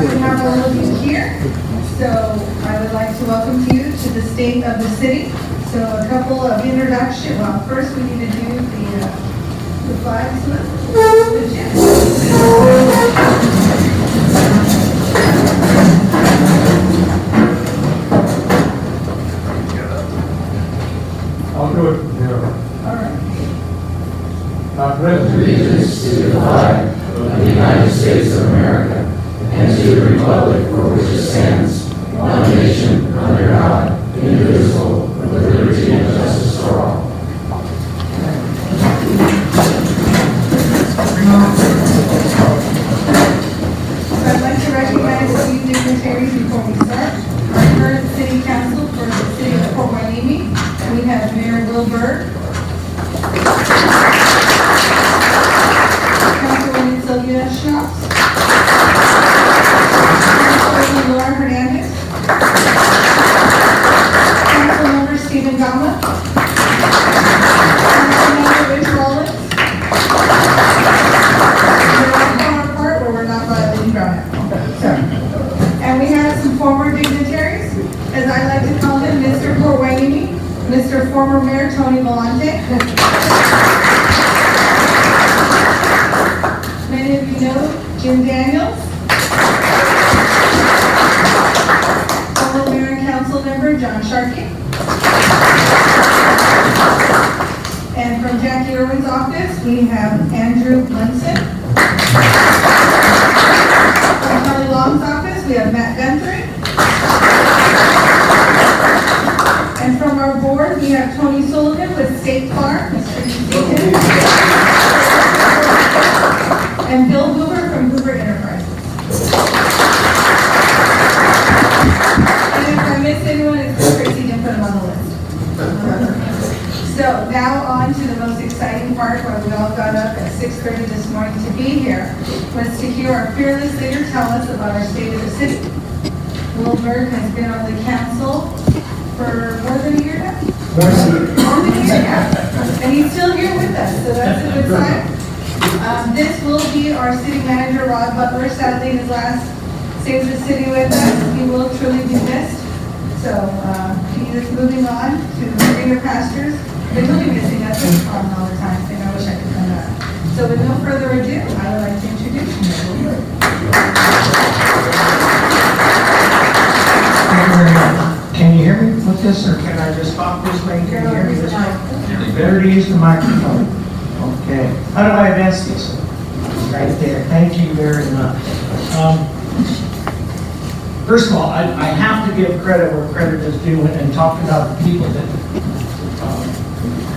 we have all of you here, so I would like to welcome you to the state of the city. So a couple of introduction. Well, first we need to do the flag salute. I'll do it from here. All right. I pledge Allegiance to the flag of the United States of America and to the republic for which it stands, one nation, under God, indivisible, with liberty and justice for all. So I'd like to recognize a few dignitaries before we start. Our current city council for the city of Port Hueneme, we have Mayor Will Berg, Councilwoman Sylvia Schnapps, Councilwoman Laura Hernandez, Councilmember Stephen Gama, Councilmember Rich Rollins. We're not on our part where we're not violating Brown Act. And we have some former dignitaries, as I like to call him, Mr. Port Hueneme, Mr. Former Mayor Tony Volante. Many of you know Jim Daniels, former Mayor and Council Member John Sharkey. And from Jackie Irwin's office, we have Andrew Munson. From Charlie Long's office, we have Matt Guthrie. And from our board, we have Tony Sullivan with State Farm, Mr. Deacon. And Bill Hoover from Hoover Enterprises. And if I missed anyone, it's Tracy didn't put them on the list. So now on to the most exciting part, where we all got up at 6:30 this morning to be here, was to hear our fearless leader tell us about our state of the city. Will Berg has been on the council for more than a year now? More than a year, yeah. And he's still here with us, so that's a good sign. This will be our city manager, Rod Butler, sadly his last day of the city with us. He will truly be missed. So he is moving on to greener pastures. But he'll be missing us in farm all the time, and I wish I could come back. So with no further ado, I would like to introduce you. Thank you very much. Can you hear me with this, or can I just talk this way? Can you hear me this way? Better to use the microphone. Okay. How do I advance this? Right there. Thank you very much. First of all, I have to give credit where credit is due and talk about the people that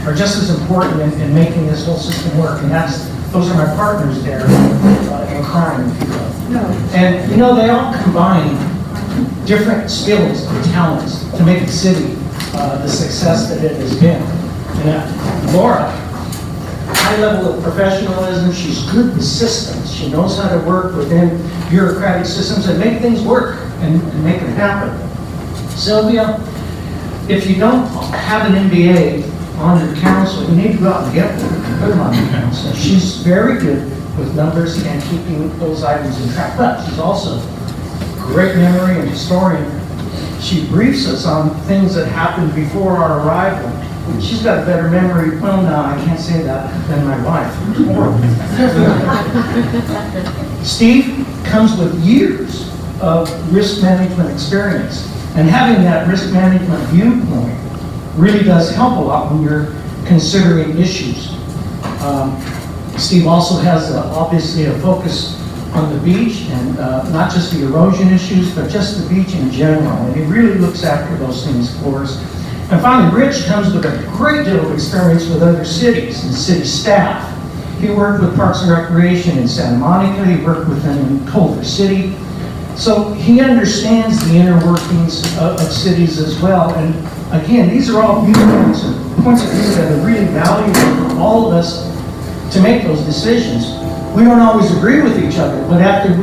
are just as important in making this whole system work, and those are my partners there in crime, if you will. And you know, they all combine different skills and talents to make the city the success that it has been. And Laura, high level of professionalism, she's good with systems. She knows how to work within bureaucratic systems and make things work and make it happen. Sylvia, if you don't have an MBA on your council, you need to go out and get one and put them on your council. She's very good with numbers and keeping those items in track, but she's also great memory and historian. She briefs us on things that happened before our arrival. She's got a better memory, well, no, I can't say that, than my wife. It's horrible. Steve comes with years of risk management experience, and having that risk management viewpoint really does help a lot when you're considering issues. Steve also has obviously a focus on the beach, and not just the erosion issues, but just the beach in general. And he really looks after those things for us. And finally, Rich comes with a great deal of experience with other cities and city staff. He worked with Parks and Recreation in Santa Monica. He worked with them in Culver City. So he understands the inner workings of cities as well. And again, these are all viewpoints and points of view that are really valuable for all of us to make those decisions. We don't always agree with each other, but after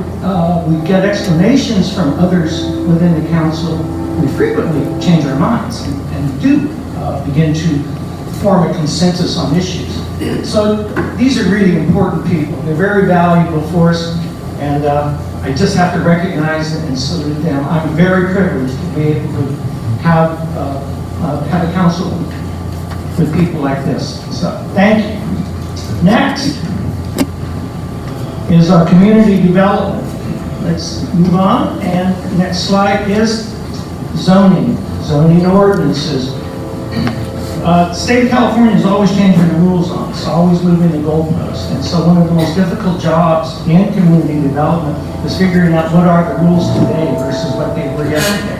we get explanations from others within the council, we frequently change our minds and do begin to form a consensus on issues. So these are really important people. They're very valuable for us. And I just have to recognize and salute them. I'm very privileged to be able to have a council with people like this. So, thank you. Next is our community development. Let's move on, and next slide is zoning ordinances. The state of California is always changing the rules on us, always moving the goalposts. And so one of the most difficult jobs in community development is figuring out what are the rules today versus what they were yesterday.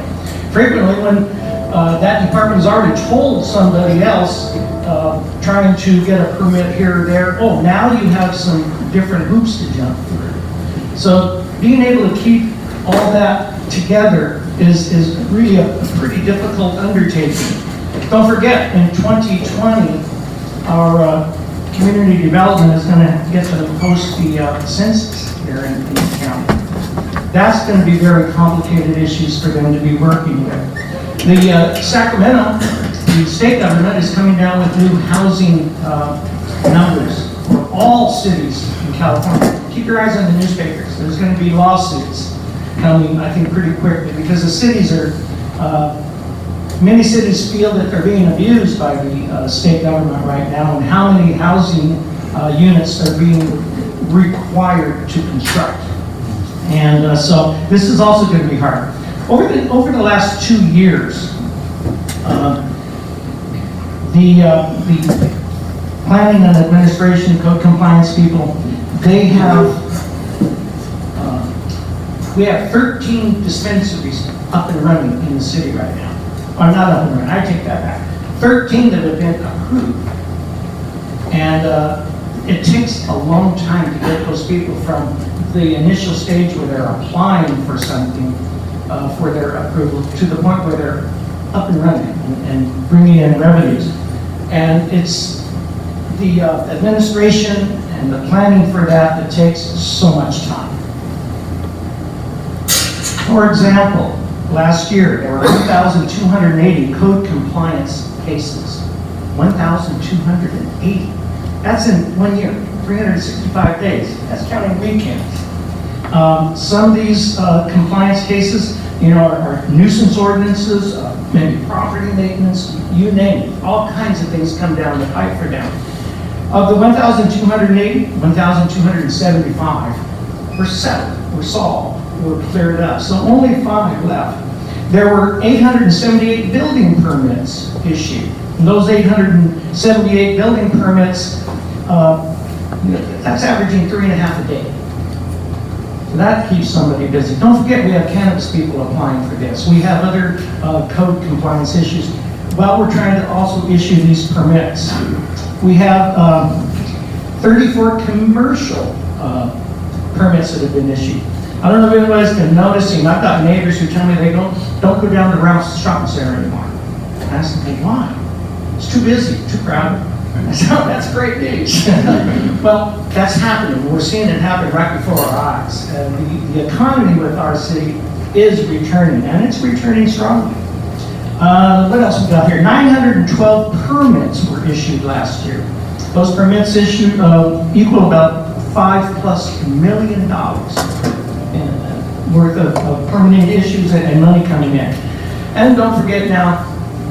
Frequently, when that department has already told somebody else, trying to get a permit here or there, oh, now you have some different hoops to jump through. So being able to keep all that together is really a pretty difficult undertaking. Don't forget, in 2020, our community development is going to get to post the census here in the county. That's going to be very complicated issues for them to be working with. The Sacramento, the state government is coming down with new housing numbers for all cities in California. Keep your eyes on the newspapers. There's going to be lawsuits coming, I think, pretty quickly, because the cities are, many cities feel that they're being abused by the state government right now, and how many housing units are being required to construct. And so this is also going to be hard. Over the last 2 years, the planning and administration, code compliance people, they have, we have 13 dispensaries up and running in the city right now. Or not up and running, I take that back. 13 that have been approved. And it takes a long time to get those people from the initial stage where they're applying for something for their approval to the point where they're up and running and bringing in revenues. And it's the administration and the planning for that takes so much time. For example, last year there were 1,280 code compliance cases. 1,280. That's in 1 year, 365 days. That's counting weekends. Some of these compliance cases, are nuisance ordinances, maybe property maintenance, you name it. All kinds of things come down the pipe for them. Of the 1,280, 1,275 were settled, were solved, were cleared up. So only 5 left. There were 878 building permits issued. And those 878 building permits, that's averaging 3.5 a day. So that keeps somebody busy. Don't forget, we have cannabis people applying for this. We have other code compliance issues. While we're trying to also issue these permits, we have 34 commercial permits that have been issued. I don't know if anybody's been noticing, I've got neighbors who tell me they don't go down to Ralph's shopping center anymore. I ask them, why? It's too busy, too crowded. I said, oh, that's great news. Well, that's happening. We're seeing it happen right before our eyes. The economy with our city is returning, and it's returning strongly. What else we got here? 912 permits were issued last year. Those permits issued equal about $5+ million worth of permanent issues and money coming in. And don't forget now,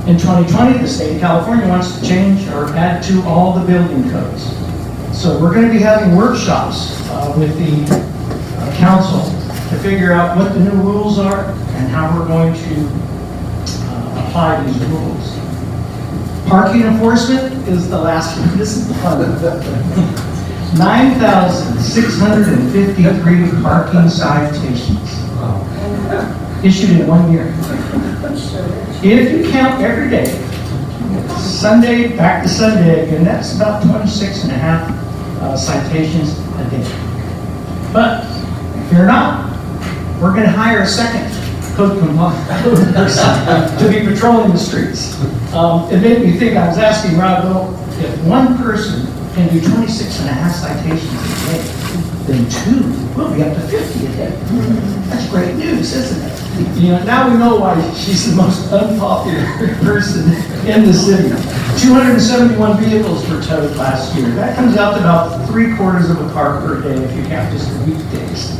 in 2020, the state of California wants to change or add to all the building codes. So we're going to be having workshops with the council to figure out what the new rules are and how we're going to apply these rules. Parking enforcement is the last one. This is the fun. 9,653 parking citations issued in 1 year. If you count every day, Sunday back to Sunday again, that's about 26.5 citations a day. But if you're not, we're going to hire a second code person to be patrolling the streets. It made me think, I was asking Rob, well, if one person can do 26.5 citations a day, then 2 will be up to 50 a day. That's great news, isn't it? Now we know why she's the most unpopular person in the city. 271 vehicles were towed last year. That comes out to about 3/4 of a car per day if you count just the weekdays.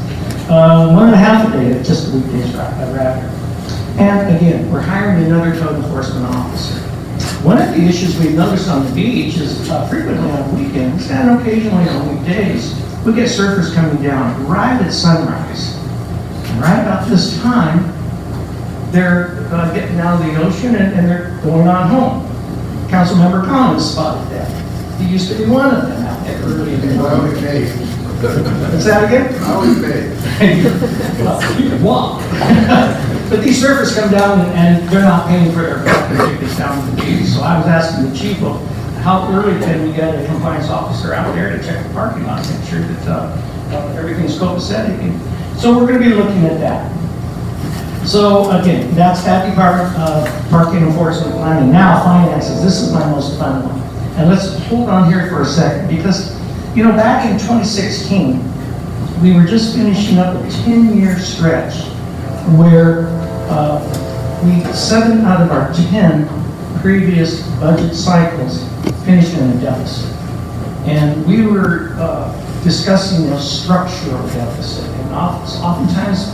1.5 a day, just the weekdays rather. And again, we're hiring another code enforcement officer. One of the issues we've noticed on the beach is frequently on weekends and occasionally on weekdays, we get surfers coming down right at sunrise. And right about this time, they're getting out of the ocean and they're going on home. Councilmember Collins spotted that. He used to be one of them out there early in the morning. Always paid. What's that again? Always paid. Well, you can walk. But these surfers come down and they're not paying for their parking tickets down to the beach. So I was asking the chief, well, how early can we get a compliance officer out there to check the parking lot, make sure that everything's copacetic? So we're going to be looking at that. So again, that's that department of parking enforcement planning. Now finances, this is my most fun one. And let's hold on here for a second because, you know, back in 2016, we were just finishing up a 10-year stretch where 7 out of our 10 previous budget cycles finished in a deficit. And we were discussing a structural deficit. And oftentimes,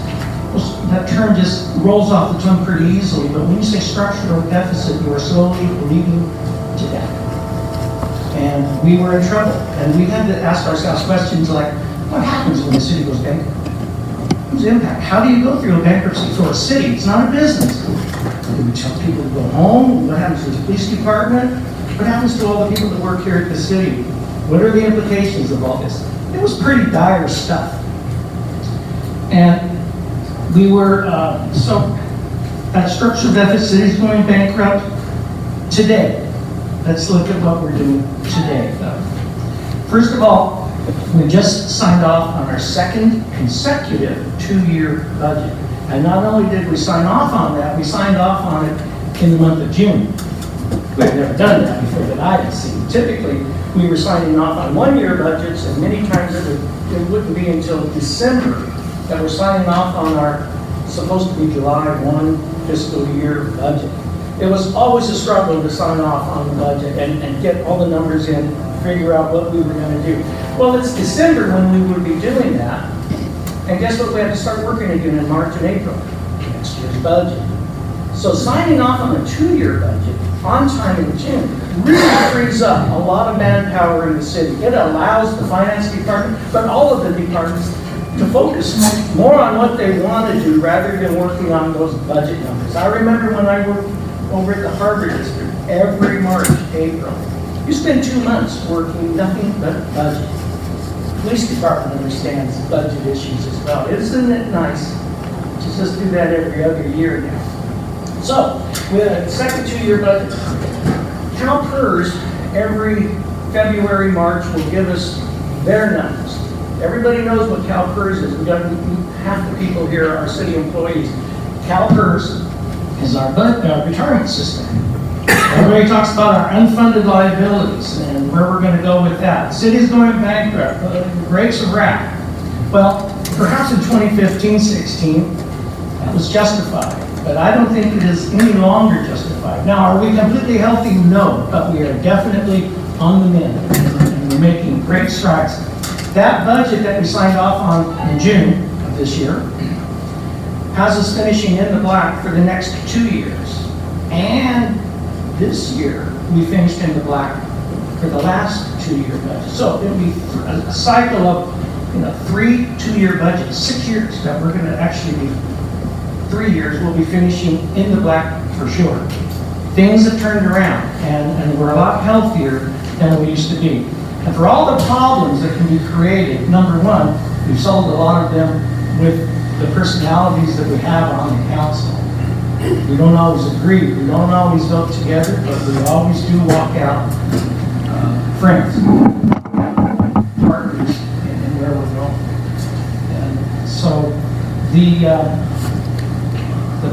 that term just rolls off the tongue pretty easily, but when you say structural deficit, you are slowly bleeding to death. And we were in trouble. And we had to ask ourselves questions like, what happens when the city goes bankrupt? Who's the impact? How do you go through a bankruptcy for a city? It's not a business. Do we tell people to go home? What happens to the police department? What happens to all the people that work here at the city? What are the implications of all this? It was pretty dire stuff. And we were, so that structural deficit is going bankrupt today. Let's look at what we're doing today, though. First of all, we just signed off on our second consecutive 2-year budget. And not only did we sign off on that, we signed off on it in the month of June. We've never done that before that I had seen. Typically, we were signing off on 1-year budgets, and many times it wouldn't be until December that we're signing off on our supposed to be July 1 fiscal year budget. It was always a struggle to sign off on the budget and get all the numbers in, figure out what we were going to do. Well, it's December when we would be doing that. And guess what? We have to start working again in March and April, next year's budget. So signing off on a 2-year budget on time in June really frees up a lot of manpower in the city. It allows the finance department, but all of the departments, to focus more on what they want to do rather than working on those budget numbers. I remember when I worked over at the Harbor District every March, April. You spend 2 months working nothing but budget. The police department understands budget issues as well. Isn't it nice to just do that every other year now? So, with a second 2-year budget, CalPERS every February, March will give us their numbers. Everybody knows what CalPERS is. We've got half the people here are city employees. CalPERS is our retirement system. Everybody talks about our unfunded liabilities and where we're going to go with that. The city's going bankrupt. The grapes of wrath. Well, perhaps in 2015-16, that was justified. But I don't think it is any longer justified. Now, are we completely healthy? No. But we are definitely on the mend. And we're making great strides. That budget that we signed off on in June of this year has us finishing in the black for the next 2 years. And this year, we finished in the black for the last 2-year budget. So it'll be a cycle of 3 2-year budgets, 6 years that we're going to actually be, 3 years, we'll be finishing in the black for sure. Things have turned around and we're a lot healthier than we used to be. And for all the problems that can be created, number one, we've solved a lot of them with the personalities that we have on the council. We don't always agree, we don't always vote together, but we always do walk out friends, partners in where we're going. And so the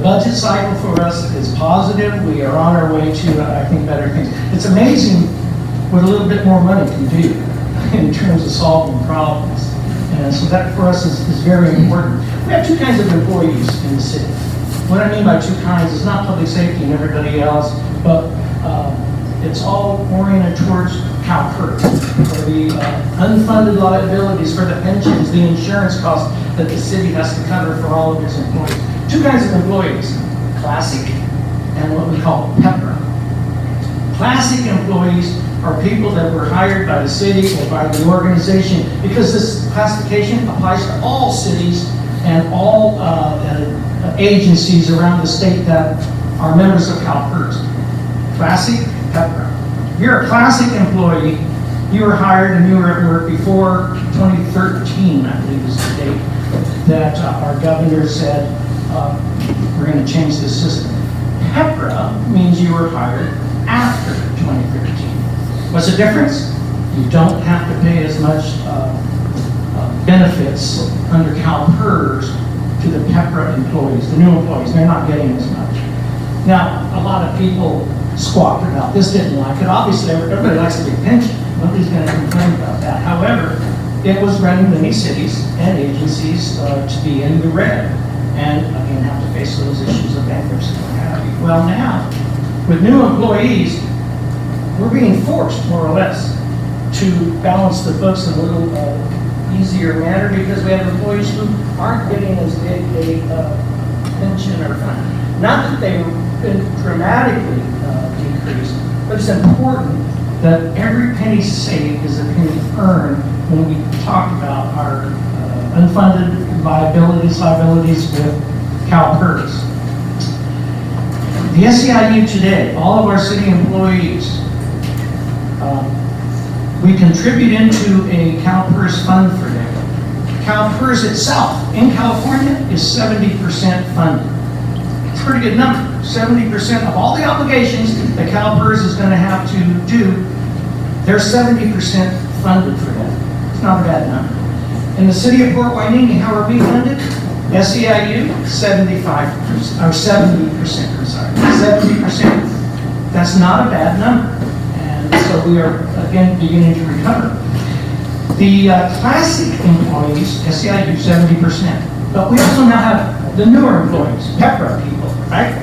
budget cycle for us is positive. We are on our way to, I think, better things. It's amazing what a little bit more money can do in terms of solving problems. And so that for us is very important. We have 2 kinds of employees in the city. What I mean by 2 kinds is not public safety and everybody else, but it's all oriented towards CalPERS, for the unfunded liabilities for the pensions, the insurance costs that the city has to cover for all of its employees. Two kinds of employees, classic and what we call PEPRA. Classic employees are people that were hired by the city or by the organization, because this classification applies to all cities and all agencies around the state that are members of CalPERS. Classic, PEPRA. You're a classic employee. You were hired and you were at work before 2013, I believe is the date that our governor said we're going to change this system. PEPRA means you were hired after 2013. What's the difference? You don't have to pay as much benefits under CalPERS to the PEPRA employees, the new employees. They're not getting as much. Now, a lot of people squawked about this, didn't like it. Obviously, everybody likes a big pension. Nobody's going to complain about that. However, it was running many cities and agencies to be in the red, and again, have to face those issues of bankruptcy and what have you. Well, now, with new employees, we're being forced, more or less, to balance the books in a little easier manner, because we have employees who aren't getting as big a pension or fund. Not that they've been dramatically decreased, but it's important that every penny saved is a penny earned when we talk about our unfunded liabilities with CalPERS. The SEIU today, all of our city employees, we contribute into a CalPERS fund for them. CalPERS itself in California is 70% funded. It's a pretty good number. 70% of all the obligations that CalPERS is going to have to do, they're 70% funded for that. It's not a bad number. In the city of Port Hueneme, how are we funded? SEIU, 75%, or 70%, I'm sorry, 70%. That's not a bad number. And so we are, again, beginning to recover. The classic employees, SEIU, 70%. But we also now have the newer employees, PEPRA people, right?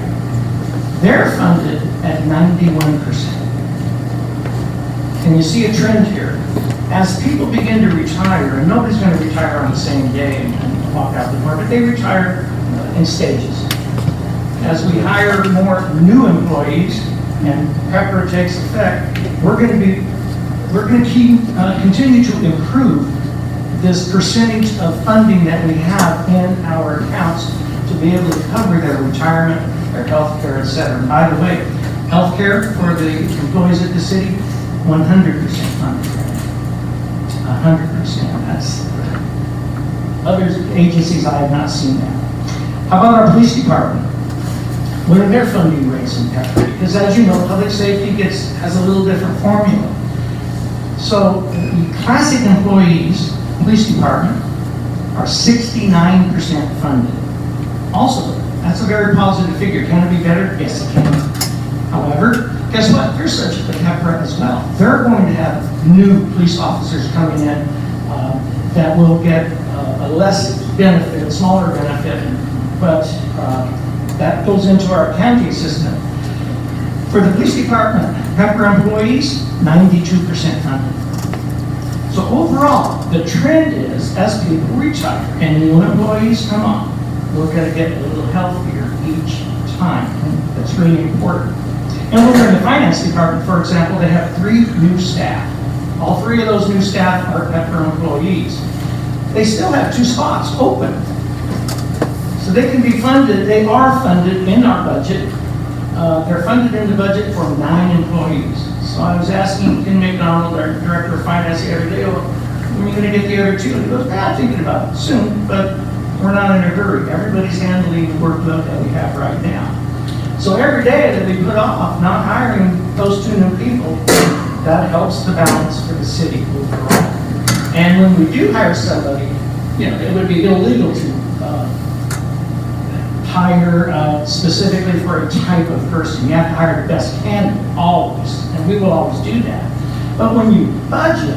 They're funded at 91%. And you see a trend here. As people begin to retire, and nobody's going to retire on the same day and walk out the door, but they retire in stages. As we hire more new employees and PEPRA takes effect, we're going to continue to improve this percentage of funding that we have in our accounts to be able to cover their retirement, their health care, etc. And by the way, health care for the employees at the city, 100% funded. 100%. That's other agencies I have not seen that. How about our police department? What are their funding rates in PEPRA? Because as you know, public safety has a little different formula. So the classic employees, police department, are 69% funded. Also, that's a very positive figure. Can it be better? Yes, it can. However, guess what? They're subject to PEPRA as well. They're going to have new police officers coming in that will get a less benefit, a smaller benefit, but that goes into our accounting system. For the police department, PEPRA employees, 92% funded. So overall, the trend is, as people retire and new employees come on, we're going to get a little healthier each time. And that's really important. And over in the finance department, for example, they have 3 new staff. All 3 of those new staff are PEPRA employees. They still have 2 spots open. So they can be funded, they are funded in our budget. They're funded in the budget for 9 employees. So I was asking Ken McDonald, our director of finance, the other day, well, when are you going to get the other 2? And he goes, I'm thinking about it soon, but we're not in a hurry. Everybody's handling the workload that we have right now. So every day that we put off not hiring those 2 new people, that helps the balance for the city overall. And when we do hire somebody, it would be illegal to hire specifically for a type of person. You have to hire the best candidate, always, and we will always do that. But when you budget,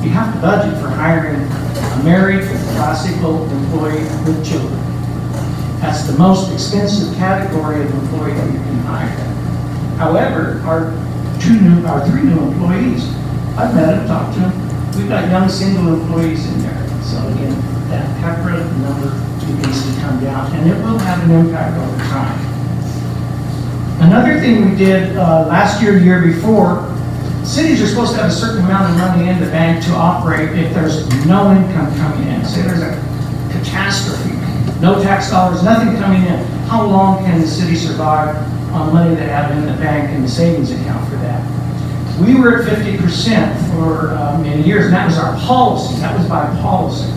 you have to budget for hiring a married, classical employee with children. That's the most expensive category of employee that you can hire. However, our 3 new employees, I've met him, talked to him. We've got young single employees in there. So again, that PEPRA number needs to come down, and it will have an impact over time. Another thing we did last year, the year before, cities are supposed to have a certain amount of money in the bank to operate if there's no income coming in. Say there's a catastrophe, no tax dollars, nothing coming in. How long can the city survive on money they have in the bank and the savings account for that? We were at 50% for many years, and that was our policy. That was by policy.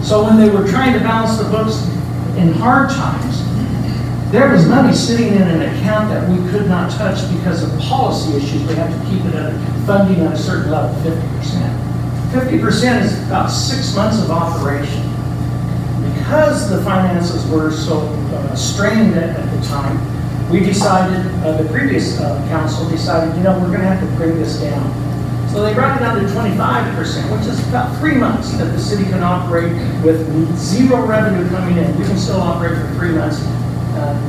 So when they were trying to balance the books in hard times, there was money sitting in an account that we could not touch because of policy issues. We had to keep it at funding at a certain level, 50%. 50% is about 6 months of operation. Because the finances were so strained at the time, we decided, the previous council decided, we're going to have to bring this down. So they brought it down to 25%, which is about 3 months that the city can operate with zero revenue coming in. We can still operate for 3 months,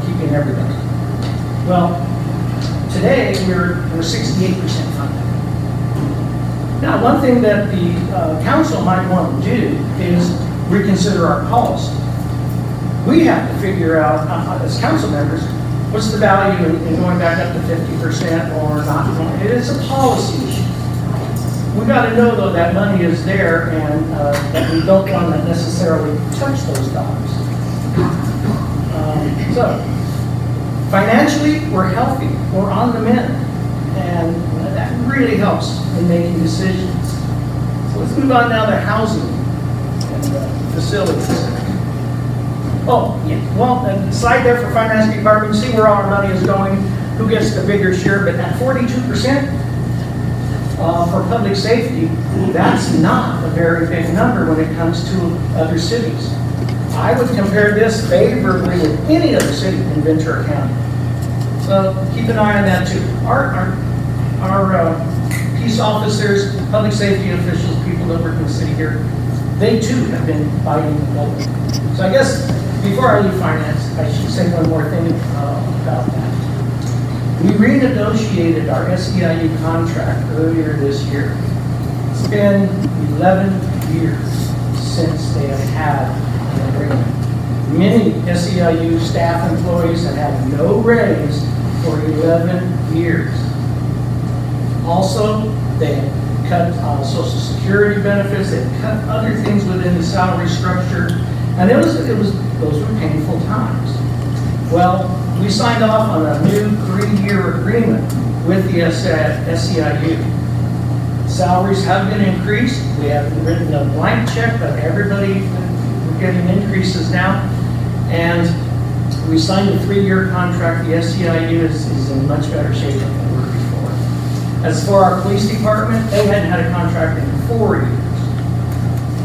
keeping everything. Well, today we're 68% funded. Now, one thing that the council might want to do is reconsider our policy. We have to figure out, as council members, what's the value in going back up to 50% or not? It is a policy issue. We got to know, though, that money is there and that we don't want to necessarily touch those dollars. So, financially, we're healthy. We're on the mend. And that really helps in making decisions. So let's move on now to housing and facilities. Oh, yeah. Well, the slide there for finance department, you see where all our money is going, who gets the bigger share, but at 42%, for public safety, that's not a very big number when it comes to other cities. I would compare this favorably with any other city in Ventura County. So keep an eye on that too. Our peace officers, public safety officials, people that work in the city here, they too have been biting the bullet. So I guess before I leave finance, I should say one more thing about that. We renegotiated our SEIU contract earlier this year. It's been 11 years since they have had an agreement. Many SEIU staff employees have had no raise for 11 years. Also, they cut Social Security benefits, they cut other things within the salary structure, and those were painful times. Well, we signed off on a new 3-year agreement with the SEIU. Salaries have been increased. We haven't written a blank check, but everybody, we're getting increases now. And we signed a 3-year contract. The SEIU is in much better shape than they were before. As for our police department, they hadn't had a contract in 4 years.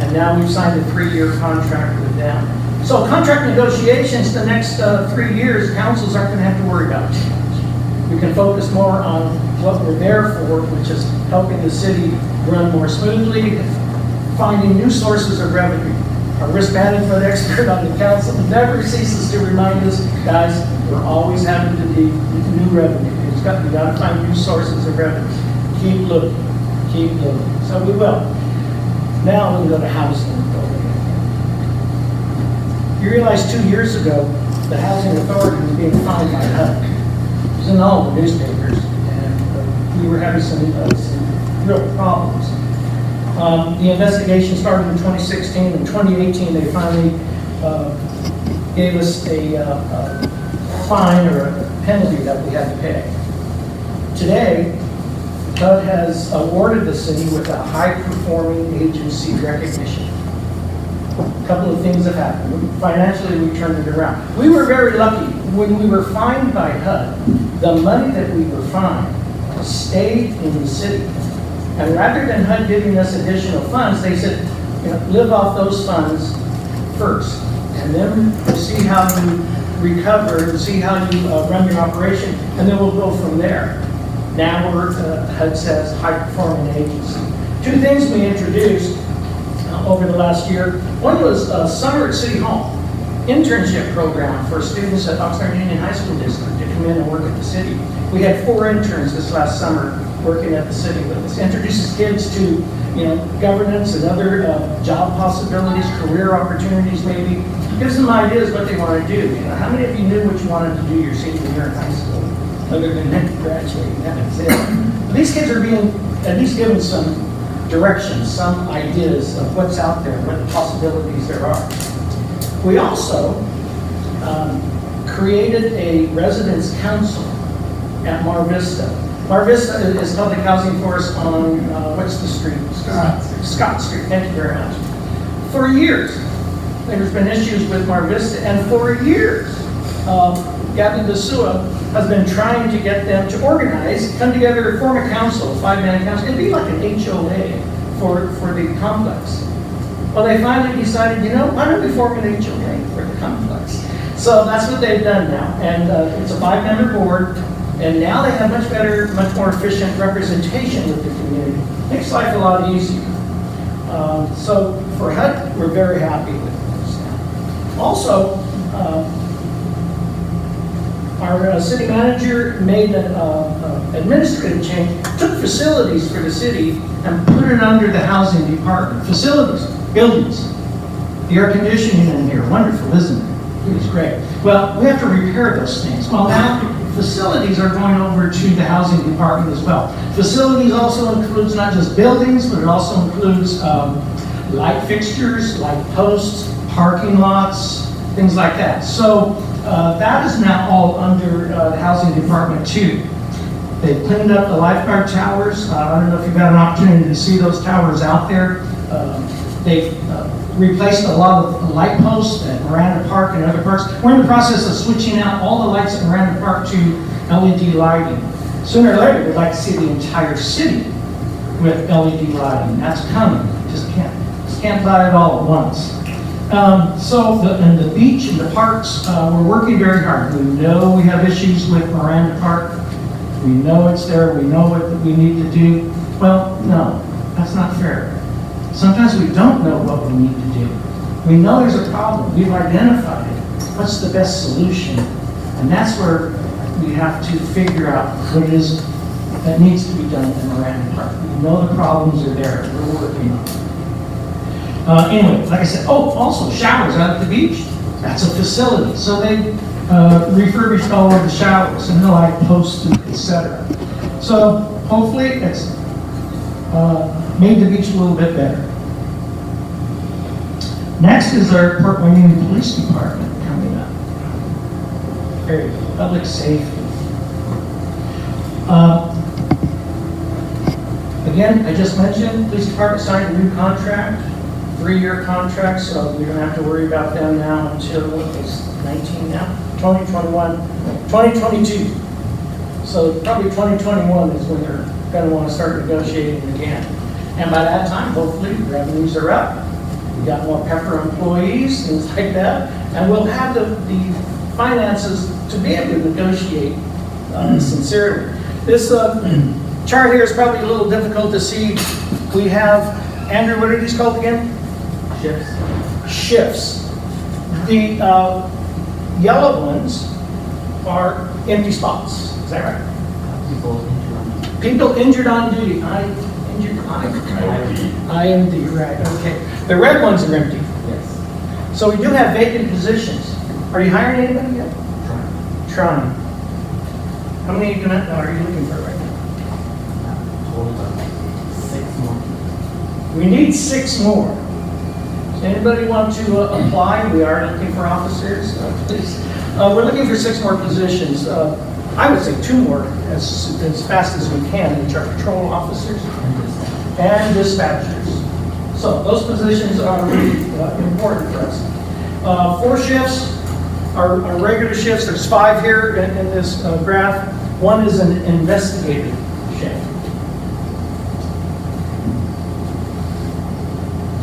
And now we've signed a 3-year contract with them. So contract negotiations the next 3 years, councils aren't going to have to worry about too much. We can focus more on what we're there for, which is helping the city run more smoothly, finding new sources of revenue. Our risk management expert on the council never ceases to remind us, guys, we're always having to do new revenue. We got to find new sources of revenue. Keep looking, keep looking. So we will. Now we'll go to housing. You realize 2 years ago, the Housing Authority was being fined by HUD. It was in all the newspapers, and we were having some real problems. The investigation started in 2016. In 2018, they finally gave us a fine or a penalty that we had to pay. Today, HUD has awarded the city with a high-performing agency recognition. A couple of things have happened. Financially, we turned it around. We were very lucky. When we were fined by HUD, the money that we were fined stayed in the city. And rather than HUD giving us additional funds, they said, live off those funds first. And then we'll see how you recover and see how you run your operation, and then we'll go from there. Now we're, HUD says, high-performing agency. 2 things we introduced over the last year. One was summer at City Hall. internship program for students at Oxnard Union High School District to come in and work at the city. We had 4 interns this last summer working at the city with us. Introduces kids to, governance and other job possibilities, career opportunities maybe. Gives them ideas what they want to do. How many of you knew what you wanted to do your senior year in high school, other than graduating? That's it. These kids are being at least given some direction, some ideas of what's out there, what possibilities there are. We also created a residence council at Mar Vista. Mar Vista is public housing for us on, what's the street? Scott Street, thank you very much. For years, there's been issues with Mar Vista, and for years, Gabby Basua has been trying to get them to organize, come together, form a council, a 5-man council. It'd be like an HOA for the complex. Well, they finally decided, why don't we form an HOA for the complex? So that's what they've done now, and it's a 5-member board, and now they have much better, much more efficient representation with the community. Makes life a lot easier. So for HUD, we're very happy with this. Also, our city manager made an administrative change, took facilities for the city and put it under the housing department. Facilities, buildings, the air conditioning in here, wonderful, isn't it? It's great. Well, we have to repair those things. Well, now facilities are going over to the housing department as well. Facilities also includes not just buildings, but it also includes light fixtures, light posts, parking lots, things like that. So that is now all under the housing department too. They've cleaned up the lifeguard towers. I don't know if you've had an opportunity to see those towers out there. They've replaced a lot of light posts at Miranda Park and other parks. We're in the process of switching out all the lights at Miranda Park to LED lighting. Sooner or later, we'd like to see the entire city with LED lighting. That's coming. Just can't buy it all at once. And the beach and the parks, we're working very hard. We know we have issues with Miranda Park. We know it's there. We know what we need to do. Well, no, that's not fair. Sometimes we don't know what we need to do. We know there's a problem. We've identified it. What's the best solution? And that's where we have to figure out what it is that needs to be done in Miranda Park. We know the problems are there. We're working on it. Anyway, like I said, also showers out at the beach. That's a facility. So they refurbished all of the showers and the light posts, etc. So hopefully it's made the beach a little bit better. Next is our Port Wayne Police Department coming up. Public safety. Again, I just mentioned, police department signed a new contract, 3-year contract, so we don't have to worry about them now until, what is 19 now? 2021, 2022. So probably 2021 is when they're going to want to start negotiating again. And by that time, hopefully, revenues are up. We got more pepper employees, things like that, and we'll have the finances to be able to negotiate sincerely. This chart here is probably a little difficult to see. We have, Andrew, what are these called again? Shifts. The yellow ones are empty spots. Is that right? People injured on duty. IMD, right, okay. The red ones are empty. Yes. So we do have vacant positions. Are you hiring anybody yet? Trying. How many are you looking for right now? 6 more. We need 6 more. Does anybody want to apply? We are looking for officers, please. We're looking for 6 more positions. I would say 2 more as fast as we can, which are patrol officers and dispatchers. So those positions are really important for us. 4 shifts are regular shifts. There's 5 here in this graph. 1 is an investigative shift.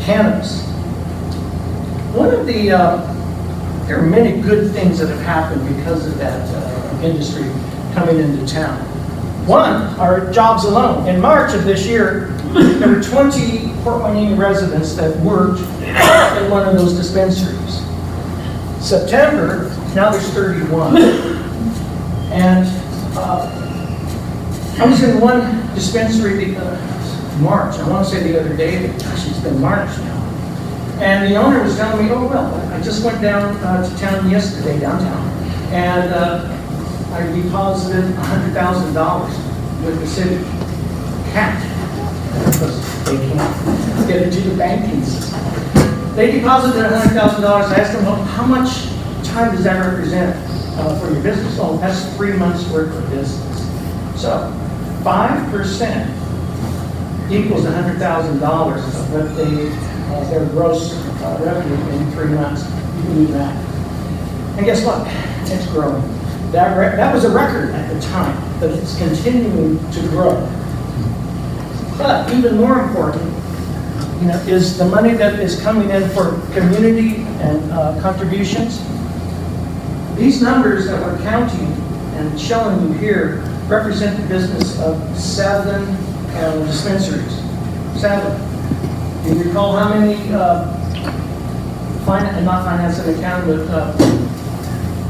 Cannabis. One of the, there are many good things that have happened because of that industry coming into town. One, our jobs alone. In March of this year, there were 20 Port Wayne residents that worked in one of those dispensaries. September, now there's 31. And I was in one dispensary March, I want to say the other day, but gosh, it's been March now. And the owner was telling me, oh, well, I just went down to town yesterday, downtown, and I deposited $100,000 with the city. Cash. Because they can't get into the banking system. They deposited $100,000. I asked them, well, how much time does that represent for your business? Oh, that's 3 months worth of business. So 5% equals $100,000 of what their gross revenue in 3 months. You can do that. And guess what? It's growing. That was a record at the time, but it's continuing to grow. But even more important, is the money that is coming in for community and contributions. These numbers that we're counting and showing you here represent the business of 7 dispensaries. 7. Do you recall how many, not finance and accounting, but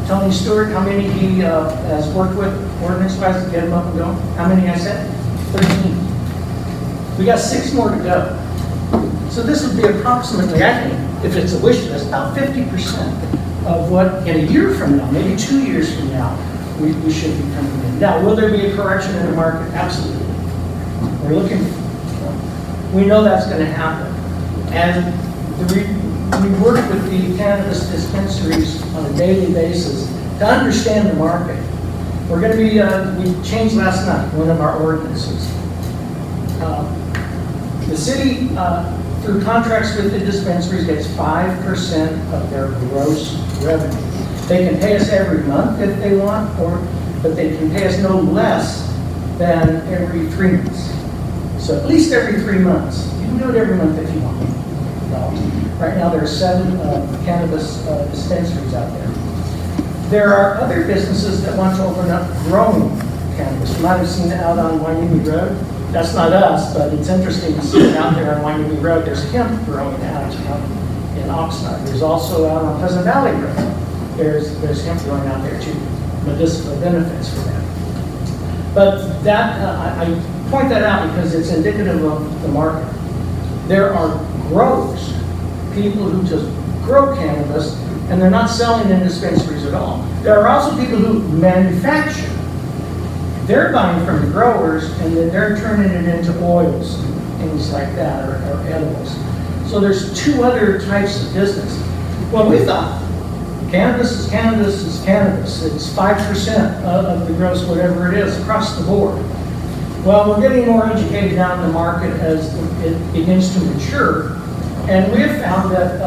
Tony Stewart, how many he has worked with ordinance-wise to get them up and going? How many I said? 13. We got 6 more to go. So this would be approximately, I think, if it's a wish list, about 50% of what in a year from now, maybe 2 years from now, we should be coming in. Now, will there be a correction in the market? Absolutely. We're looking, we know that's going to happen. And we work with the cannabis dispensaries on a daily basis to understand the market. We're going to be, we changed last night one of our ordinances. The city, through contracts with the dispensaries, gets 5% of their gross revenue. They can pay us every month if they want, but they can pay us no less than every 3 months. So at least every 3 months. You can do it every month if you want. Right now there are 7 cannabis dispensaries out there. There are other businesses that want to open up growing cannabis. You might have seen it out on Wyoming Road. That's not us, but it's interesting to see it out there on Wyoming Road. There's hemp growing out in Oxnard. There's also out on Pleasant Valley Road. There's hemp growing out there too. Medicinal benefits for that. But that I point that out because it's indicative of the market. There are growers, people who just grow cannabis, and they're not selling in dispensaries at all. There are also people who manufacture. They're buying from the growers, and then they're turning it into oils, things like that, or edibles. So there's 2 other types of business. Well, we thought cannabis is cannabis is cannabis. It's 5% of the gross, whatever it is, across the board. Well, we're getting more educated down in the market as it begins to mature, and we have found that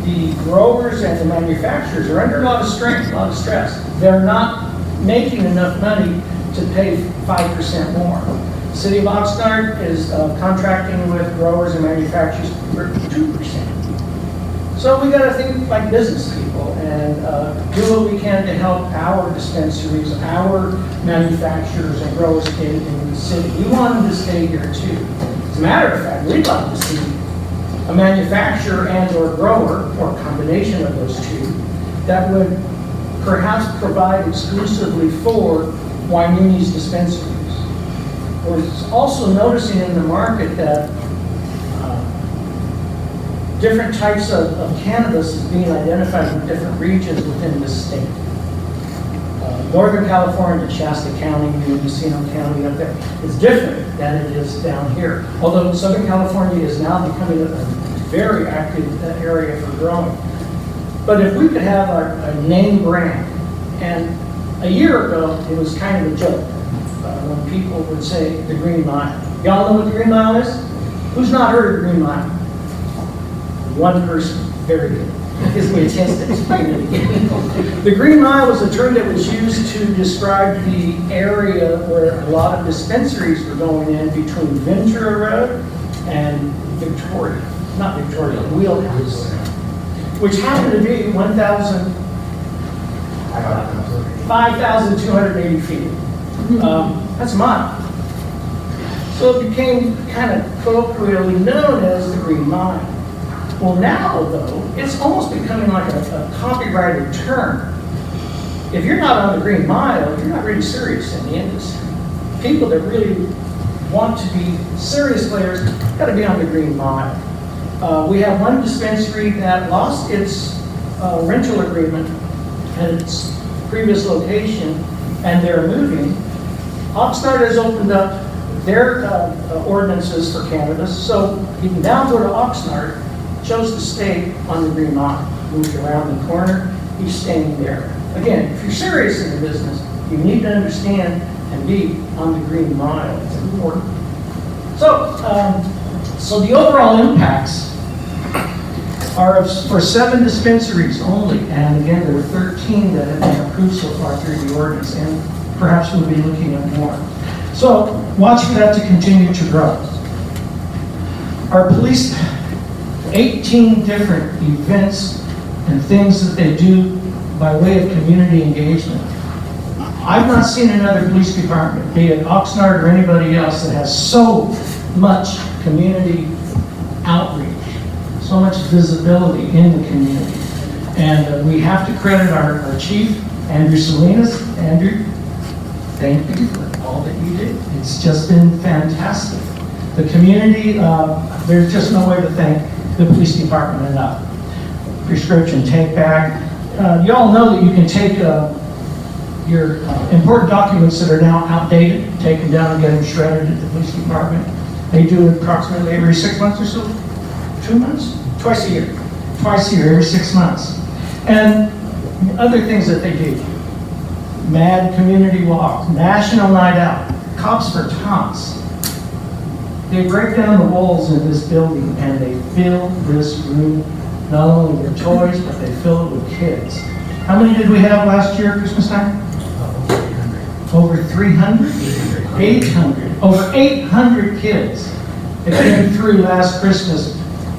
the growers and the manufacturers are under a lot of strain, a lot of stress. They're not making enough money to pay 5% more. The city of Oxnard is contracting with growers and manufacturers for 2%. So we got to think like business people and do what we can to help our dispensaries, our manufacturers and growers in the city. We want them to stay here too. As a matter of fact, we'd like to see a manufacturer and or grower, or a combination of those 2, that would perhaps provide exclusively for Waimuni's dispensaries. We're also noticing in the market that different types of cannabis is being identified in different regions within the state. Northern California, Shasta County, Mendocino County up there, is different than it is down here. Although Southern California is now becoming a very active area for growing. But if we could have a name brand, and a year ago, it was kind of a joke when people would say the Green Mile. Y'all know what the Green Mile is? Who's not heard of the Green Mile? One person. Very good. Gives me a chance to explain it again. The Green Mile was a term that was used to describe the area where a lot of dispensaries were going in between Ventura Road and Victoria. Not Victoria, Wheelhouse. Which happened to be 5,280 feet. That's a mile. So it became kind of colloquially known as the Green Mile. Well, now, though, it's almost becoming like a copyrighted term. If you're not on the Green Mile, you're not really serious in the industry. People that really want to be serious players got to be on the Green Mile. We have one dispensary that lost its rental agreement at its previous location, and they're moving. Oxnard has opened up their ordinances for cannabis, so you can now go to Oxnard, chose to stay on the Green Mile, moved around the corner, he's staying there. Again, if you're serious in the business, you need to understand and be on the Green Mile. It's important. So, so the overall impacts are for 7 dispensaries only, and again, there were 13 that have been approved so far through the ordinance, and perhaps we'll be looking at more. So, watch for that to continue to grow. Our police, 18 different events and things that they do by way of community engagement. I've not seen another police department, be it Oxnard or anybody else, that has so much community outreach, so much visibility in the community. And we have to credit our chief, Andrew Salinas. Andrew, thank you for all that you did. It's just been fantastic. The community, there's just no way to thank the police department enough. Prescription take back. You all know that you can take your important documents that are now outdated, take them down and get them shredded at the police department. They do it approximately every 6 months or so. 2 months? Twice a year. Twice a year, every 6 months. And other things that they do. Mad Community Walk, National Night Out, Cops for Tots. They break down the walls in this building and they fill this room not only with toys, but they fill it with kids. How many did we have last year at Christmas time? Over 300? 800. Over 800 kids that came through last Christmas.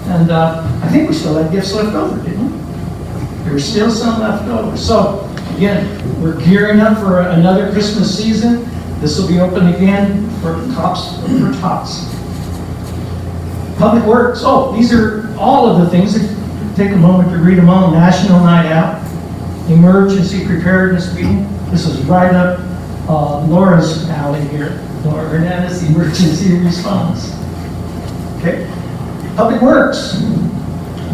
And I think we still had gifts left over, didn't we? There was still some left over. So, again, we're gearing up for another Christmas season. This will be open again for Cops for Tots. Public Works. Oh, these are all of the things. Take a moment to read them all. National Night Out. Emergency Preparedness Meeting. This is right up Laura's alley here. Laura Hernandez, Emergency Response. Okay. Public Works.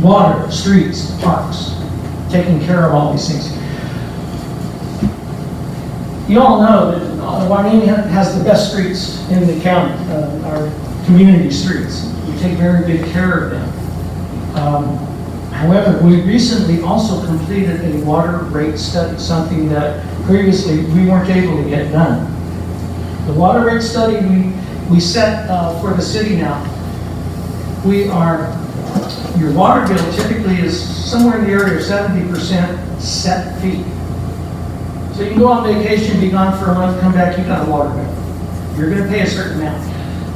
Water, streets, parks. Taking care of all these things. You all know that Waimea has the best streets in the county, our community streets. We take very good care of them. However, we recently also completed a water rate study, something that previously we weren't able to get done. The water rate study we set for the city now, your water bill typically is somewhere in the area of 70% set fee. So you can go on vacation, be gone for a month, come back, you got a water bill. You're going to pay a certain amount.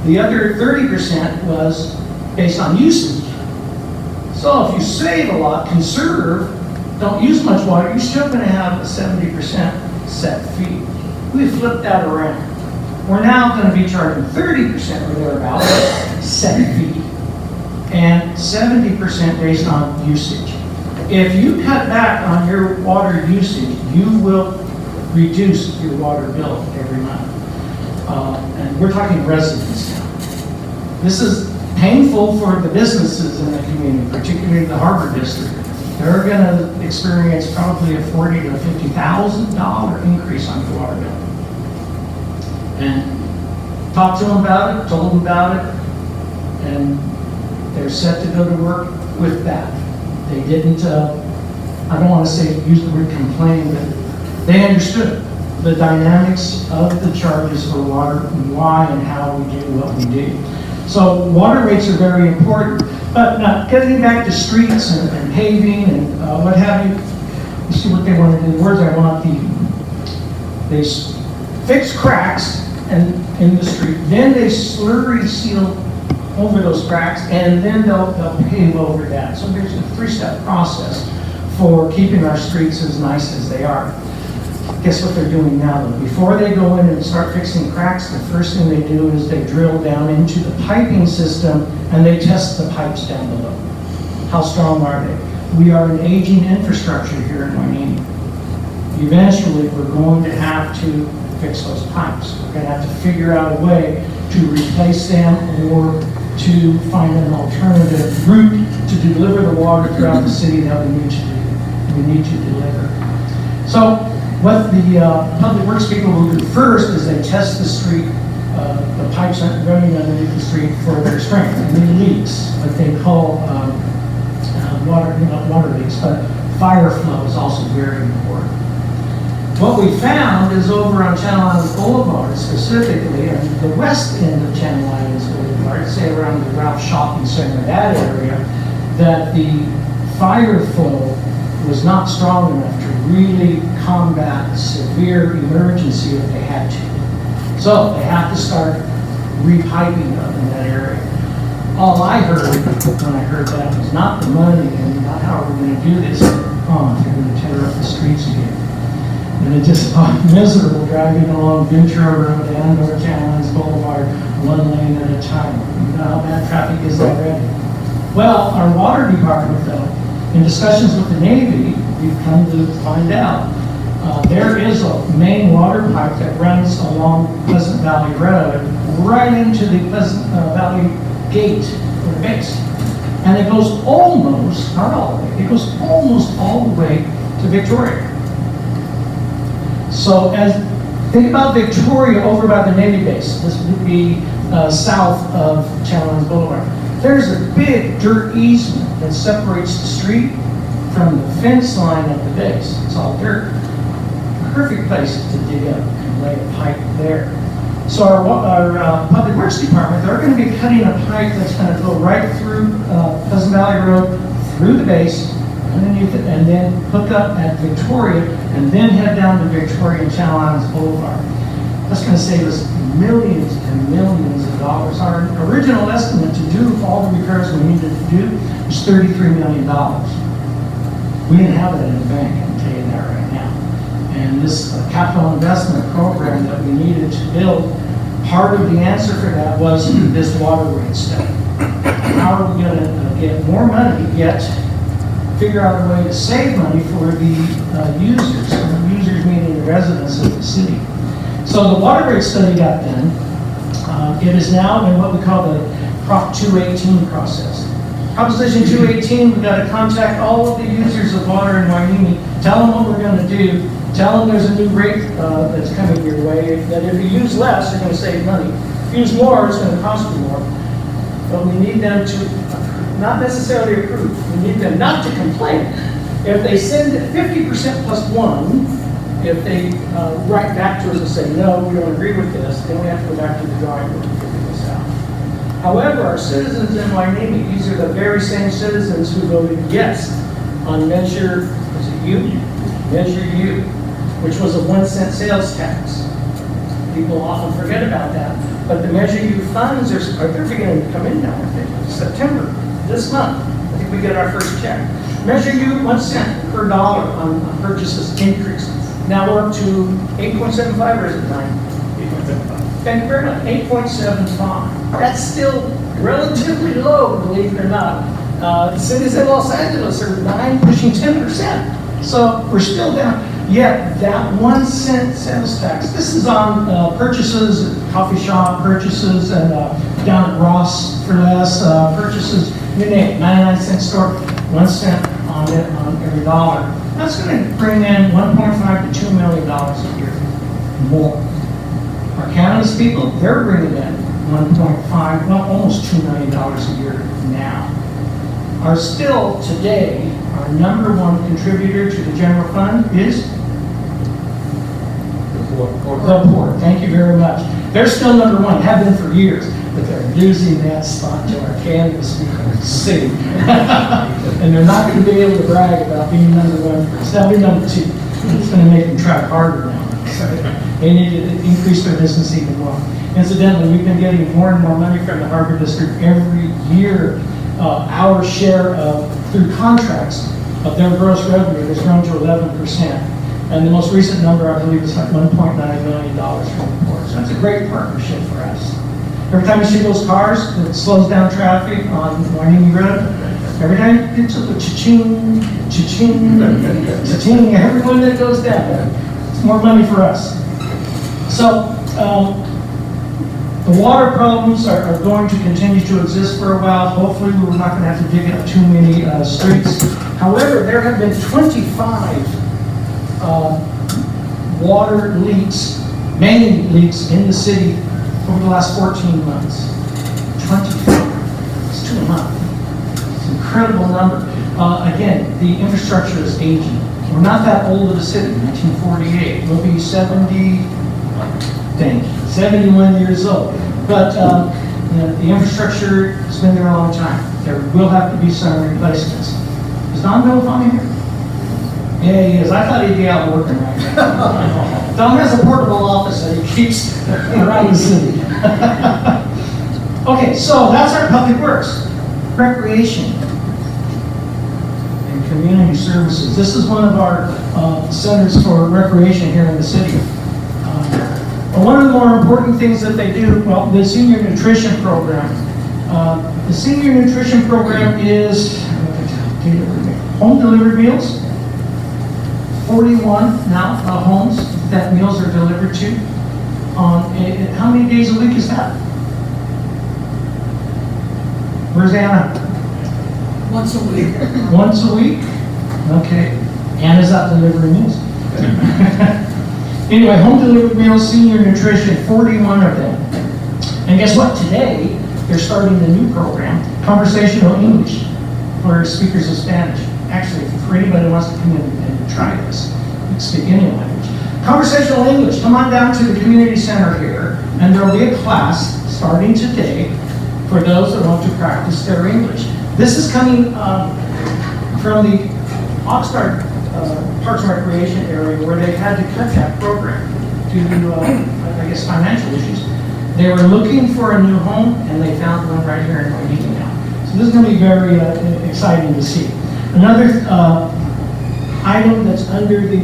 The other 30% was based on usage. So if you save a lot, conserve, don't use much water, you're still going to have a 70% set fee. We flipped that around. We're now going to be charging 30% or thereabouts set fee and 70% based on usage. If you cut back on your water usage, you will reduce your water bill every month. And we're talking residents now. This is painful for the businesses in the community, particularly the Harbor District. They're going to experience probably a $40,000 to $50,000 increase on their water bill. And talked to them about it, told them about it, and they're set to go to work with that. They didn't, I don't want to say use the word complain, but they understood the dynamics of the charges for water and why and how we do what we do. So water rates are very important. But now, getting back to streets and paving and what have you, let's see what they want to do. The words I want, they fix cracks in the street, then they slurry seal over those cracks, and then they'll pave over that. So there's a 3-step process for keeping our streets as nice as they are. Guess what they're doing now? Before they go in and start fixing cracks, the first thing they do is they drill down into the piping system and they test the pipes down below. How strong are they? we are an aging infrastructure here in Hueneme. Eventually, we're going to have to fix those pipes. We're going to have to figure out a way to replace them or to find an alternative route to deliver the water throughout the city that we need to deliver. So what the public works people will do first is they test the street, the pipes running underneath the street for their strength, and any leaks, what they call not water leaks, but fire flow is also very important. What we found is over on Channel Islands Boulevard specifically, and the west end of Channel Islands Boulevard, say around the Ralph Shopping Center, that area, that the fire flow was not strong enough to really combat a severe emergency if they had to. So they have to start repiping up in that area. All I heard when I heard that was not the money and not how we're going to do this. Oh, they're going to tear up the streets again. And it just miserable driving along Ventura Road and North Channel Islands Boulevard, one lane at a time. You know how bad traffic is already. Well, our water department, though, in discussions with the Navy, we've come to find out there is a main water pipe that runs along Pleasant Valley Road right into the Pleasant Valley Gate for the base. And it goes almost, not all the way, it goes almost all the way to Victoria. So think about Victoria over by the Navy base. This would be south of Channel Islands Boulevard. There's a big dirt easement that separates the street from the fence line of the base. It's all dirt. Perfect place to dig up and lay a pipe there. So our Public Works Department, they're going to be cutting a pipe that's going to go right through Pleasant Valley Road, through the base, underneath it, and then hook up at Victoria, and then head down to Victoria and Channel Islands Boulevard. That's going to save us millions and millions of dollars. Our original estimate to do all the repairs we needed to do was $33 million. We didn't have that in the bank, I can tell you that right now. And this capital investment program that we needed to build, part of the answer for that was this water rate study. How are we going to get more money, yet figure out a way to save money for the users, and the users meaning the residents of the city. So the water rate study got done. It is now in what we call the Prop 218 process. Proposition 218, we've got to contact all of the users of water in Hueneme, tell them what we're going to do, tell them there's a new rate that's coming your way, that if you use less, you're going to save money. If you use more, it's going to cost you more. But we need them to not necessarily approve. We need them not to complain. If they send 50% plus one, if they write back to us and say, no, we don't agree with this, then we have to go back to the drawing board and figure this out. However, our citizens in Hueneme, these are the very same citizens who voted yes on Measure U, which was a 1 cent sales tax. People often forget about that. But the Measure U funds they're beginning to come in now, I think, September, this month. I think we get our first check. Measure U, 1 cent per dollar on purchases increased. Now we're up to 8.75, or is it 9? 8.75. Thank you very much, 8.75. That's still relatively low, believe it or not. The cities in Los Angeles are 9, pushing 10%. So we're still down. Yet that 1 cent sales tax, this is on purchases, coffee shop purchases, and down at Ross for less purchases, you name it, 99-cent store, 1 cent on it on every dollar. That's going to bring in $1.5 to $2 million a year more. Our Canada's people, they're bringing in 1.5, well, almost $2 million a year now. Our still today, our number one contributor to the general fund is the poor. Thank you very much. They're still number one, have been for years, but they're losing that spot to our Canada's city. And they're not going to be able to brag about being number one first. They'll be number two. It's going to make them try harder now. So they need to increase their business even more. Incidentally, we've been getting more and more money from the Harbor District every year. Our share of, through contracts, of their gross revenue has grown to 11%. And the most recent number, I believe, is like $1.9 million from the port. So that's a great partnership for us. Every time you see those cars, it slows down traffic on Hueneme Road. Every time it gets a cha-ching, cha-ching, cha-ching, everyone that goes down, it's more money for us. So, the water problems are going to continue to exist for a while. Hopefully, we're not going to have to dig up too many streets. However, there have been 25 water leaks, main leaks in the city over the last 14 months. 25. It's too much. It's an incredible number. Again, the infrastructure is aging. We're not that old of a city, 1948. We'll be 71 years old. But the infrastructure has been there a long time. There will have to be some replacements. Is Don Milifani here? Yeah, he is. I thought he'd be out working right now. Don has a portable office that he keeps around the city. Okay, so that's our public works. Recreation and community services. This is one of our centers for recreation here in the city. One of the more important things that they do, well, the senior nutrition program. The senior nutrition program is home delivered meals. 41 now homes that meals are delivered to. How many days a week is that? Where's Anna? Once a week. Once a week? Okay. Anna's out delivering meals. Anyway, home delivered meals, senior nutrition, 41 of them. And guess what? Today, they're starting a new program, conversational English for speakers of Spanish. Actually, for anybody who wants to come in and try this, speak any language. Conversational English, come on down to the community center here, and there'll be a class starting today for those that want to practice their English. This is coming from the Oxnard Parks and Recreation area where they had to cut that program due to, I guess, financial issues. They were looking for a new home, and they found one right here in Wainiki now. So this is going to be very exciting to see. Another item that's under the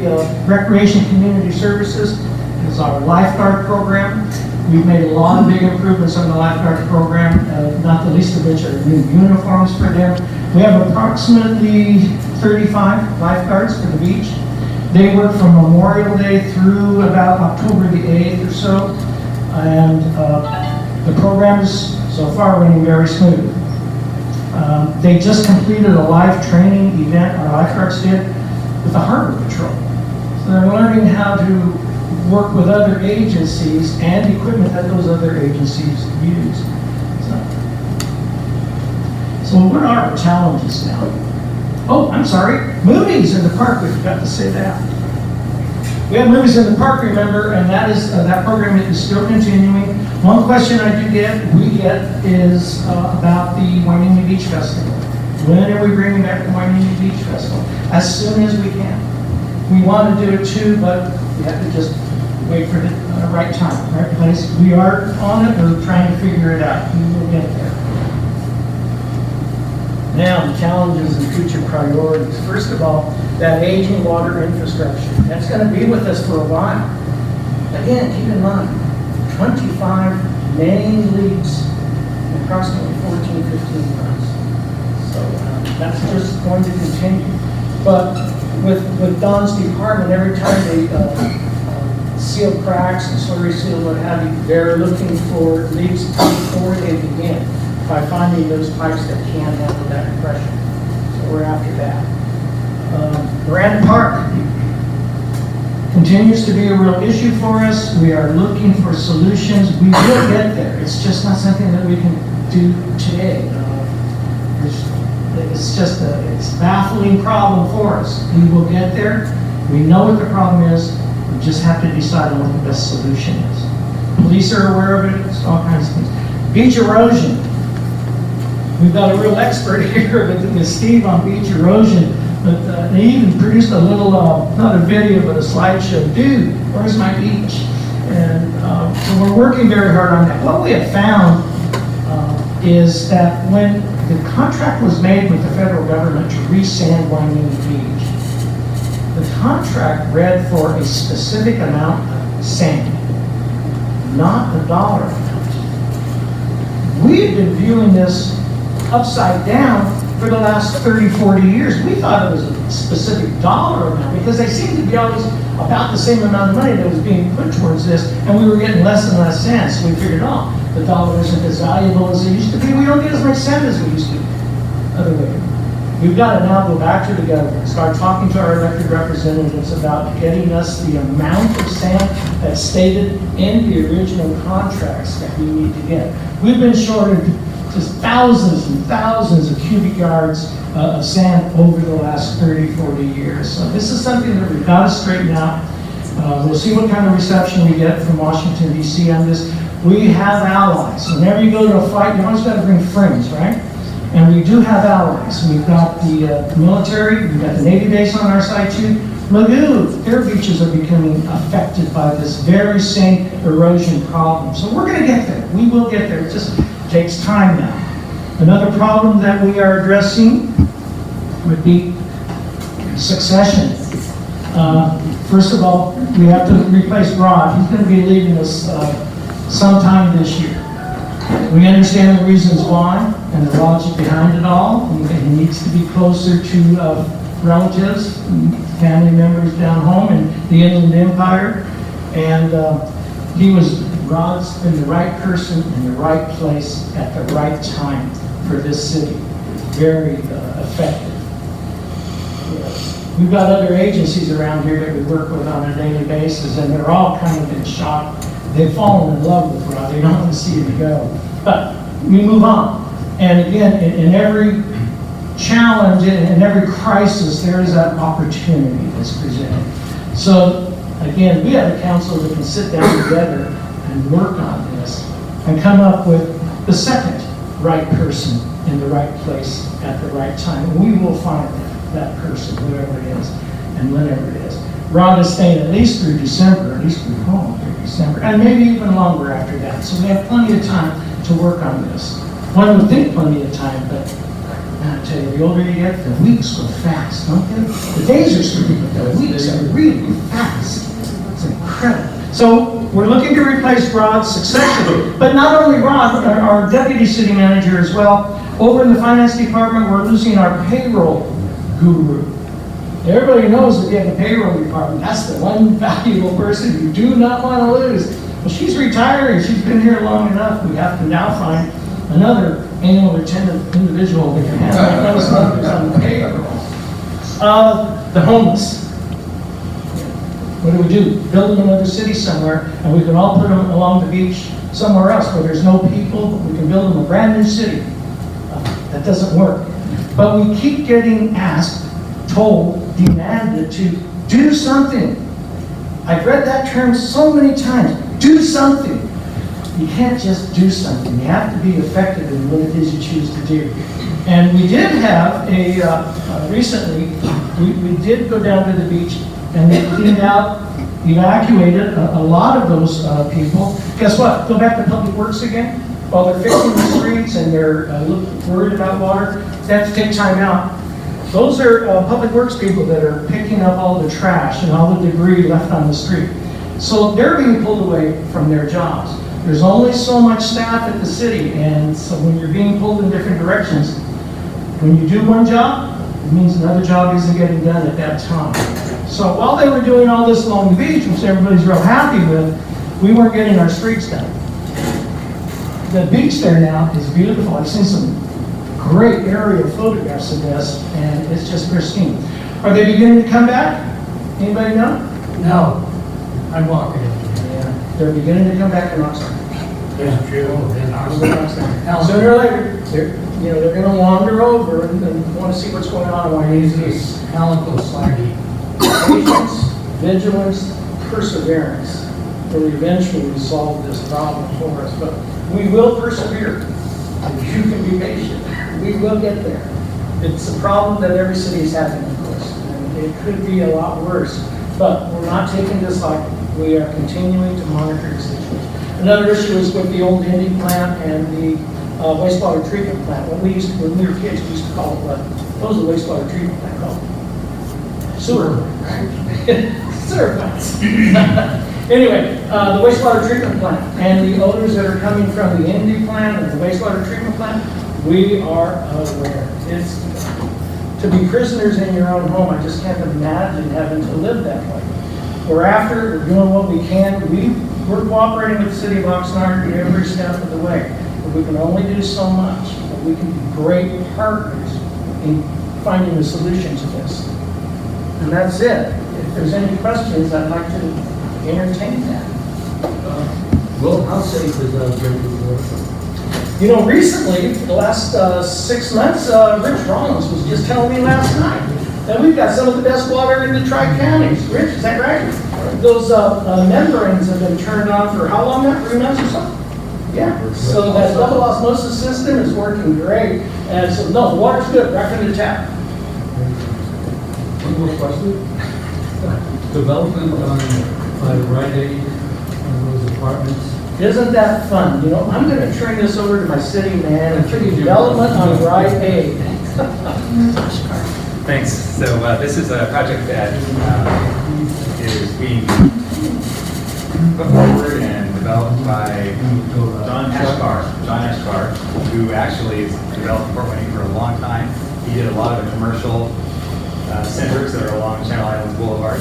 Recreation Community Services is our lifeguard program. We've made a lot of big improvements on the lifeguard program, not the least of which are new uniforms for them. We have approximately 35 lifeguards for the beach. They work from Memorial Day through about October the 8th or so. And the program is so far running very smooth. They just completed a live training event, our lifeguards did, with the Harbor Patrol. So they're learning how to work with other agencies and equipment that those other agencies use. So what are our challenges now? Oh, I'm sorry, movies in the park, we forgot to say that. We have movies in the park, remember, and that program is still continuing. One question we get is about the Wainiki Beach Festival. When are we bringing back the Wainiki Beach Festival? As soon as we can. We want to do it too, but we have to just wait for the right time, right place. We are on it, we're trying to figure it out. We will get there. Now, the challenges and future priorities. First of all, that aging water infrastructure. That's going to be with us for a while. Again, keep in mind, 25 main leaks in approximately 14, 15 months. So that's just going to continue. But with Don's department, every time they seal cracks and slurry seal, what have you, they're looking for leaks before they begin by finding those pipes that can handle that pressure. So we're after that. Brand Park continues to be a real issue for us. We are looking for solutions. We will get there. It's just not something that we can do today. It's just it's a baffling problem for us. We will get there. We know what the problem is. We just have to decide on what the best solution is. Police are aware of it. It's all kinds of things. Beach erosion. We've got a real expert here with Steve on beach erosion. But they even produced a little, not a video, but a slideshow. Dude, where's my beach? And so we're working very hard on that. What we have found is that when the contract was made with the federal government to re-sand Wainiki Beach, the contract read for a specific amount of sand, not a dollar amount. We have been viewing this upside down for the last 30, 40 years. We thought it was a specific dollar amount because they seemed to be always about the same amount of money that was being put towards this, and we were getting less and less sand. So we figured, oh, the dollar isn't as valuable as it used to be. We don't get as much sand as we used to. Other way. We've got to now go back to the government, start talking to our elected representatives about getting us the amount of sand that's stated in the original contracts that we need to get. We've been shorted just thousands and thousands of cubic yards of sand over the last 30, 40 years. So this is something that we've got to straighten out. We'll see what kind of reception we get from Washington, D.C. on this. We have allies. Whenever you go to a fight, you always got to bring friends, right? And we do have allies. We've got the military, we've got the Navy base on our side too. Magoo, their beaches are becoming affected by this very same erosion problem. So we're going to get there. We will get there. It just takes time now. Another problem that we are addressing would be succession. First of all, we have to replace Rod. He's going to be leaving us sometime this year. We understand the reasons why and the logic behind it all. He needs to be closer to relatives, family members down home in the Inland Empire. And Rod's been the right person in the right place at the right time for this city. Very effective. We've got other agencies around here that we work with on a daily basis, and they're all kind of in shock. They've fallen in love with Rod. They don't want to see him go. But we move on. And again, in every challenge, in every crisis, there is that opportunity that's presented. So again, we have a council that can sit down together and work on this and come up with the second right person in the right place at the right time. We will find that person, whoever it is, and whenever it is. Rod is staying at least through December, at least through December, and maybe even longer after that. So we have plenty of time to work on this. One would think plenty of time, but I tell you, the older you get, the weeks go fast, don't they? The days are short, but the weeks are really fast. It's incredible. So we're looking to replace Rod's successor, but not only Rod, our deputy city manager as well. Over in the finance department, we're losing our payroll guru. Everybody knows that we have a payroll department. That's the one valuable person you do not want to lose. Well, she's retiring. She's been here long enough. We have to now find another annual retentive individual that can handle those numbers on the payroll. The homeless. What do? Build them another city somewhere, and we can all put them along the beach somewhere else where there's no people. We can build them a brand new city. That doesn't work. But we keep getting asked, told, demanded to do something. I've read that term so many times. Do something. You can't just do something. You have to be effective in what it is you choose to do. And we did have recently, we did go down to the beach and they cleaned out, evacuated a lot of those people. Guess what? Go back to Public Works again. While they're fixing the streets and they're worried about water, they have to take time out. Those are Public Works people that are picking up all the trash and all the debris left on the street. So they're being pulled away from their jobs. There's only so much staff at the city, and so when you're being pulled in different directions, when you do one job, it means another job isn't getting done at that time. So while they were doing all this along the beach, which everybody's real happy with, we weren't getting our streets done. The beach there now is beautiful. I've seen some great aerial photographs of this, and it's just pristine. Are they beginning to come back? Anybody know? No, I'm walking. Yeah, they're beginning to come back in Oxford. There's Drew, there's Sooner or later, they're going to wander over and want to see what's going on. Why He's this calico slaggy. patience, vigilance, perseverance will eventually resolve this problem for us. But we will persevere. If you can be patient, we will get there. It's a problem that every city is having, of course, and it could be a lot worse. But we're not taking this like we are continuing to monitor the situation. Another issue is with the old Indy plant and the wastewater treatment plant. When we were kids, we used to call it what was the wastewater treatment plant called? Sewer. Sewer plants. Anyway, the wastewater treatment plant and the odors that are coming from the Indy plant and the wastewater treatment plant, We are aware. It's, to be prisoners in your own home, I just can't imagine having to live that way. We're after it, we're doing what we can. We're cooperating with the city of Oxnard every step of the way. But we can only do so much. But we can be great partners in finding a solution to this. And that's it. If there's any questions, I'd like to entertain that. Well, how safe is drinking water? You know, recently, for the last 6 months, Rich Rollins was just telling me last night that we've got some of the best water in the Tri-Counties. Rich, is that right? Those membranes have been turned on for how long now? 3 months or so? Yeah. So that double osmosis system is working great. And so, no, the water's good right from the tap. One more question. Development by Rite Aid on those apartments. Isn't that fun? You know, I'm going to turn this over to my city man and figure development on Rite Aid. Thanks. So this is a project that is being put forward and developed by John Ashkar, who actually has developed Port Wayne for a long time. He did a lot of the commercial centers that are along Channel Islands Boulevard.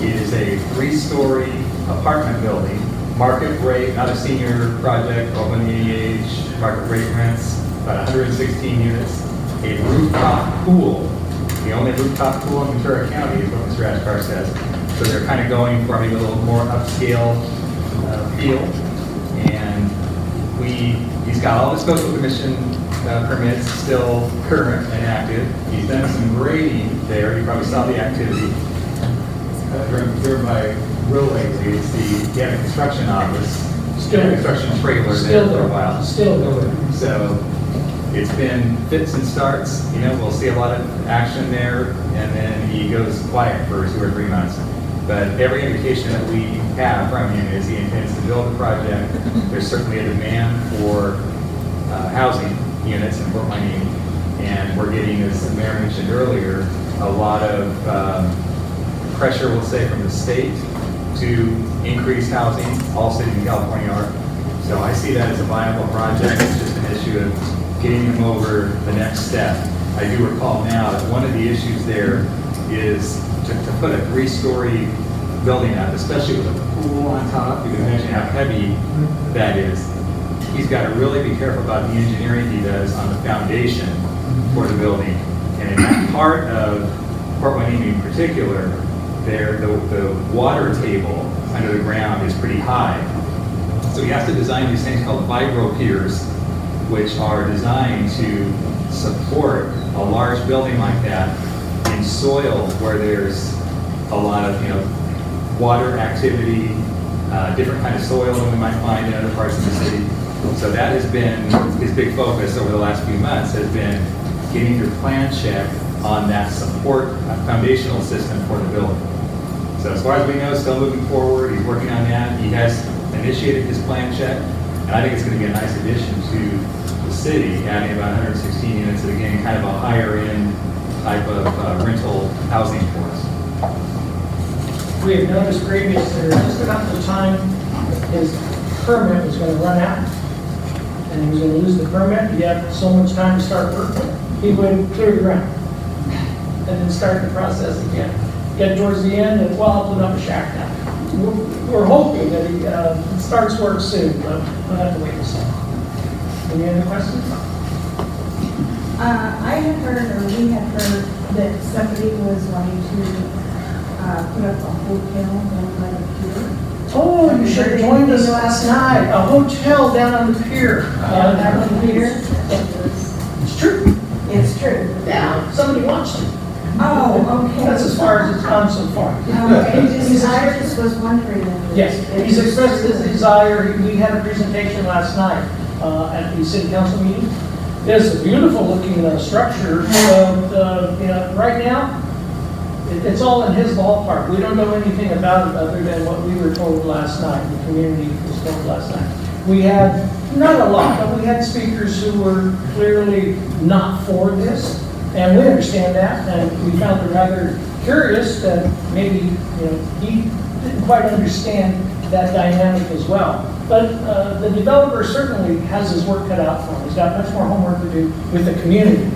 It is a 3-story apartment building, market rate, not a senior project, open the age, market rate rents, about 116 units, a rooftop pool. The only rooftop pool in Ventura County is what Mr. Ashkar says. So they're kind of going for maybe a little more upscale feel. And he's got all the Special Commission permits still current and active. He's done some grading there. You probably saw the activity during my real lately. He had a construction office, Still- a construction trailer Still there for a there. while. Still going. So it's been fits and starts. You know, we'll see a lot of action there, and then he goes quiet for 2 or 3 months. But every indication that we have from him is he intends to build the project. There's certainly a demand for housing units in Fort Wayne, and we're getting, as the mayor mentioned earlier, a lot of pressure, we'll say, from the state to increase housing. All cities in California are. So I see that as a viable project. It's just an issue of getting them over the next step. I do recall now that one of the issues there is to put a 3-story building up, especially with a pool on top. You can imagine how heavy that is. He's got to really be careful about the engineering he does on the foundation for the building. And in that part of Port Wayne in particular, the water table under the ground is pretty high. So he has to design these things called vibro piers, which are designed to support a large building like that in soil where there's a lot of, water activity, different kind of soil than we might find in other parts of the city. So that has been his big focus over the last few months, has been getting your plan check on that support foundational system for the building. So as far as we know, still moving forward. He's working on that. He has initiated his plan check, and I think it's going to be a nice addition to the city, adding about 116 units, and again, kind of a higher end type of rental housing for us. We had noticed previously, just about the time his permit was going to run out, and he was going to lose the permit, he had so much time to start working, he would clear the ground, and then start the process again. Get towards the end, and well, I'll put up a shack now. We're hoping that he starts work soon, but we'll have to wait and see. Any other questions? I had heard, or we had heard, that somebody was wanting to put up a hotel down by the pier. Oh, you should have joined us last night. A hotel down on the pier. Down on the pier. It's true. It's true. Yeah, somebody wants to. Oh, okay. That's as far as it's gone so far. I just was wondering. Yes, he's expressed his desire. We had a presentation last night at the city council meeting. It's a beautiful looking structure, but right now, it's all in his ballpark. We don't know anything about it other than what we were told last night, the community was told last night. We had, not a lot, but we had speakers who were clearly not for this, and we understand that, and we found it rather curious that maybe, he didn't quite understand that dynamic as well. But the developer certainly has his work cut out for him. He's got much more homework to do with the community.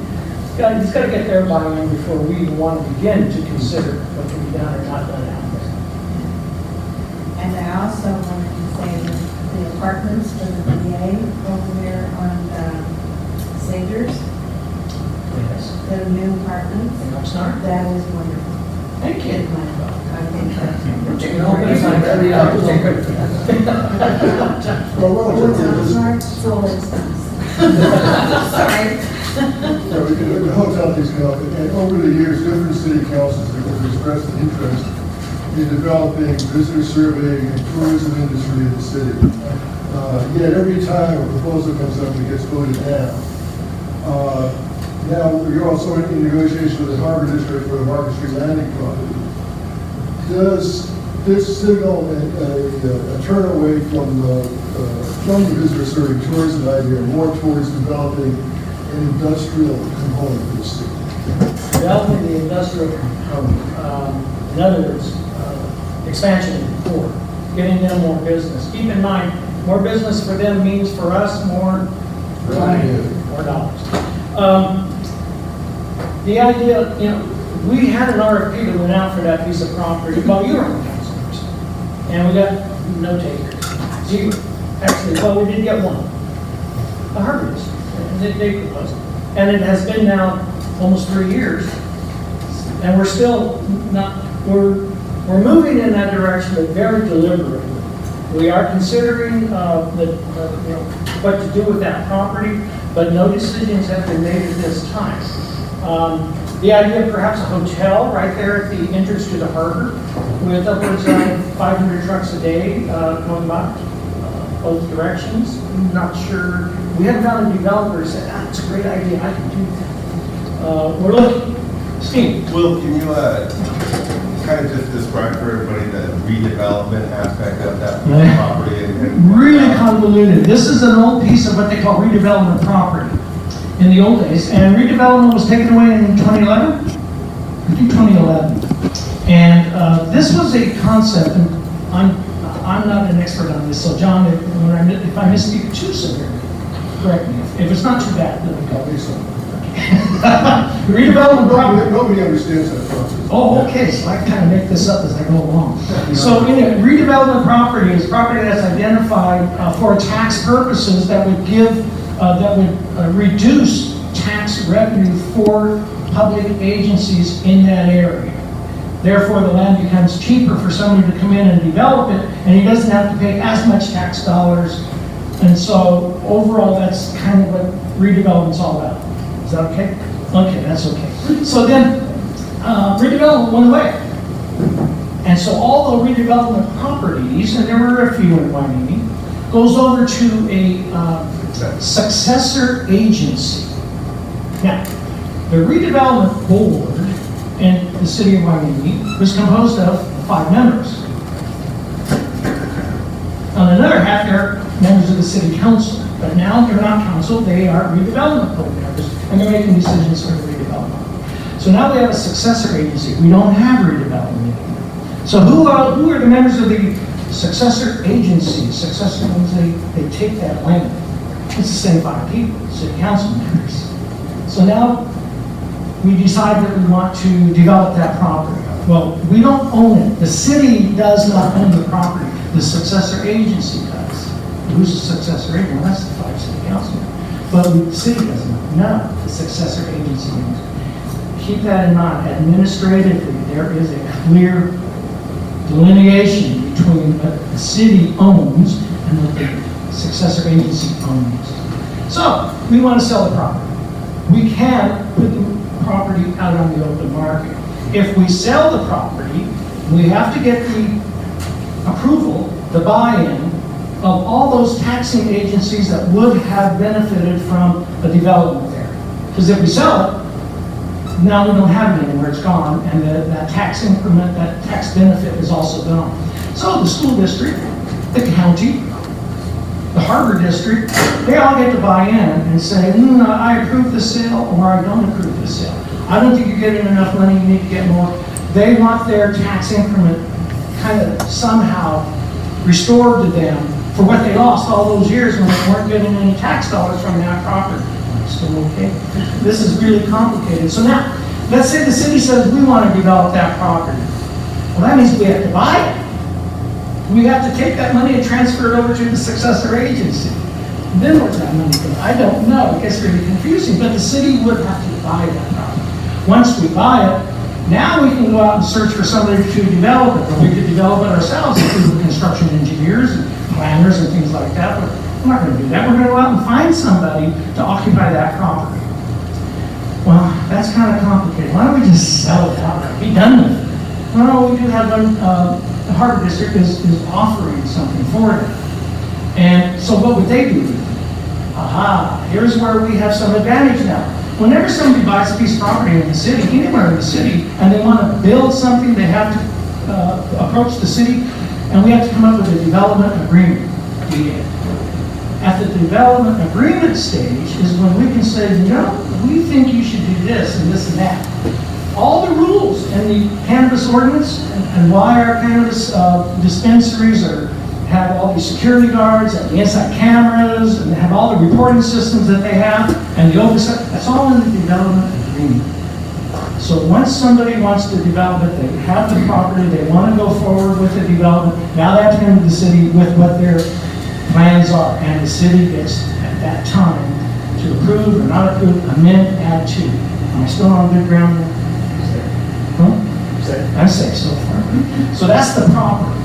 He's got to get their buy-in before we even want to begin to consider what can be done or not done out there. And I also wanted to say that the apartments for the VA over there on Sagers, Yes. the new apartments, In Oxnard? that is wonderful. Thank you. I think that's. Taking all this on every hour. Full instance. Sorry. The hotel things come up, and over the years, different city councils have expressed an interest in developing visitor surveying and tourism industry in the city. Yet every time a proposal comes up, it gets voted down. Now, you're also in negotiation with the Harbor District for the Market Street Landing property. Does this signal a turn away from the visitor surveying tourism idea more towards developing an industrial component of the city? Developing the industrial component, in other words, expansion of the port, getting them more business. Keep in mind, more business for them means for us more revenue, more dollars. The idea, we had an RFP that went out for that piece of property while you were on the council members, and we got no takers. Zero. Actually, well, we did get one. The Harbor District, and they proposed it. And it has been now almost 3 years, and we're still not, we're moving in that direction, but very deliberately. We are considering what to do with that property, but no decisions have been made at this time. The idea of perhaps a hotel right there at the entrance to the harbor with upwards of 500 trucks a day going by both directions. I'm not sure. We haven't found a developer who said, it's a great idea, I can do that. We're looking. Steve? Will, can you kind of just describe for everybody the redevelopment aspect of that property? And Really convoluted. This is an old piece of what they call redevelopment property in the old days, and redevelopment was taken away in 2011? I think 2011. And this was a concept, and I'm not an expert on this, so John, if I misspeak too severely, correct me. If it's not too bad, let me go. Redevelopment property. Nobody understands that process. Oh, okay, so I kind of make this up as I go along. So redevelopment property is property that's identified for tax purposes that would reduce tax revenue for public agencies in that area. Therefore, the land becomes cheaper for somebody to come in and develop it, and he doesn't have to pay as much tax dollars. And so overall, that's kind of what redevelopment's all about. Is that okay? Okay, that's okay. So then, redevelopment went away. And so all the redevelopment properties, and there were a few in Wyoming, goes over to a successor agency. Now, the redevelopment board in the city of Wyoming was composed of 5 members. On another half, they're members of the city council, but now they're not council, they are redevelopment board members, and they're making decisions for the redevelopment. So now we have a successor agency. We don't have redevelopment anymore. So who are the members of the successor agency? Successor means they take that land. It's the same 5 people, city council members. So now we decide that we want to develop that property. Well, we don't own it. The city does not own the property. The successor agency does. Who's the successor agency? Well, that's the 5 city councilmen. But the city doesn't. No, the successor agency owns. Keep that in mind. Administratively, there is a clear delineation between what the city owns and what the successor agency owns. So, we want to sell the property. We can put the property out on the open market. If we sell the property, we have to get the approval, the buy-in of all those taxing agencies that would have benefited from a development there. Because if we sell it, now we don't have it anymore, it's gone, and that tax increment, that tax benefit is also gone. So the school district, the county, the harbor district, they all get to buy in and say, I approve the sale, or I don't approve the sale. I don't think you're getting enough money, you need to get more. They want their tax increment kind of somehow restored to them for what they lost all those years when they weren't getting any tax dollars from that property. Still okay? This is really complicated. So now, let's say the city says we want to develop that property. Well, that means we have to buy it. We have to take that money and transfer it over to the successor agency. Then what's that money going? I don't know. It gets really confusing, but the city would have to buy that property. Once we buy it, now we can go out and search for somebody to develop it, or we could develop it ourselves through construction engineers and planners and things like that, but we're not going to do that. We're going to go out and find somebody to occupy that property. Well, that's kind of complicated. Why don't we just sell it outright? Be done with it. Well, we do have one, the Harbor District is offering something for it. And so what would they do? Aha, here's where we have some advantage now. Whenever somebody buys a piece of property in the city, anywhere in the city, and they want to build something, they have to approach the city, and we have to come up with a development agreement. At the development agreement stage is when we can say, you know, we think you should do this and this and that. All the rules in the cannabis ordinance and why our cannabis dispensaries have all these security guards and the inside cameras and they have all the reporting systems that they have and the oversight, that's all in the development agreement. So once somebody wants to develop it, they have the property, they want to go forward with the development, now they have to come to the city with what their plans are, and the city gets, at that time, to approve or not approve, amend, add to. Am I still on good ground there? Huh? I'm safe so far. So that's the property.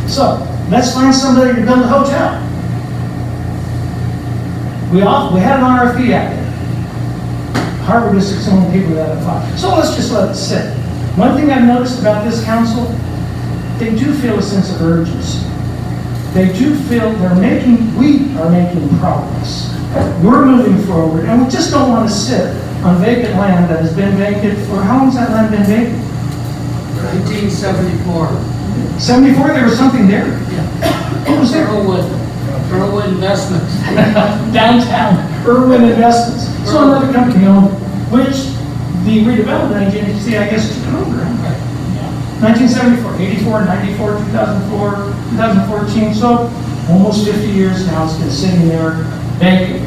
So let's find somebody to build a hotel. We had an RFP out there. Harbor District's the only people that apply. So let's just let it sit. One thing I've noticed about this council, they do feel a sense of urgency. They do feel we are making progress. We're moving forward, and we just don't want to sit on vacant land that has been vacant for, how long has that land been vacant? 1974. 74, there was something there? What was there? Irwin Investments. Downtown, Irwin Investments. So another company owned, which the redevelopment agency, I guess, took over. 1974, 84, 94, 2004, 2014, so almost 50 years now it's been sitting there vacant.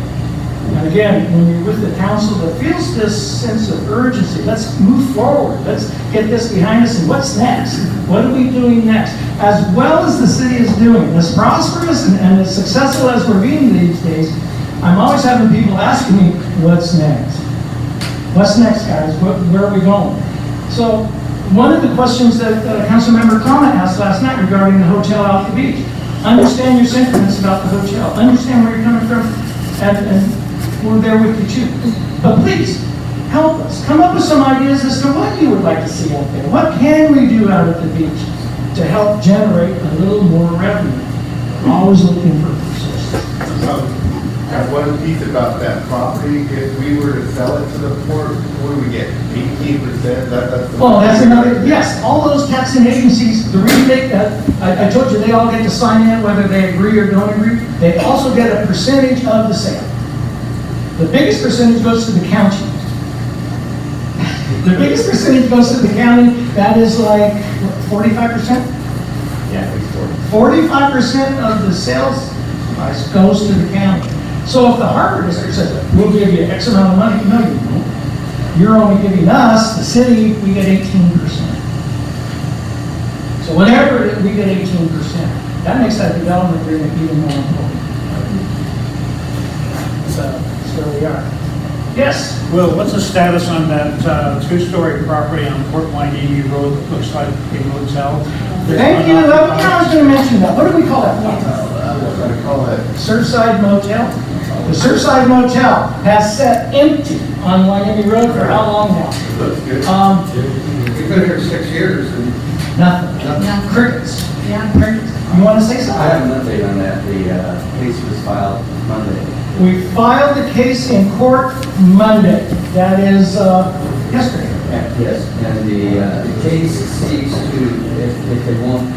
And again, when you're with the council that feels this sense of urgency, let's move forward, let's get this behind us, and what's next? What are we doing next? As well as the city is doing, as prosperous and as successful as we're being these days, I'm always having people asking me, what's next? What's next, guys? Where are we going? So, one of the questions that Councilmember Kama asked last night regarding the hotel out at the beach. Understand your sentiments about the hotel. Understand where you're coming from, and we're there with you too. But please, help us. Come up with some ideas as to what you would like to see out there. What can we do out at the beach to help generate a little more revenue? We're always looking for resources. One piece about that property, if we were to sell it to the port, what do we get? 18%? Well, that's another, yes, all those taxing agencies, the rebate, I told you, they all get to sign in whether they agree or don't agree. They also get a percentage of the sale. The biggest percentage goes to the county. The biggest percentage goes to the county, that is like, what, 45%? Yeah, at least 40. 45% of the sales price goes to the county. So if the Harbor District says, we'll give you X amount of money, no, you won't. You're only giving us, the city, we get 18%. So whatever it is, we get 18%. That makes that development agreement even more important. So that's where we are. Yes? Will, what's the status on that two-story property on Port Wainini Road that looks like a motel? Thank you. I was going to mention that. What do we call that? I call it Surfside Motel. The Surfside Motel has sat empty on Wainini Road for how long now? Looks good. We've been here 6 years. Nothing. Crickets. Yeah. Crickets. You want to say I something? have an update on that. The case was filed Monday. We filed the case in court Monday. That is yesterday. Yes, and the case seeks to, if they won't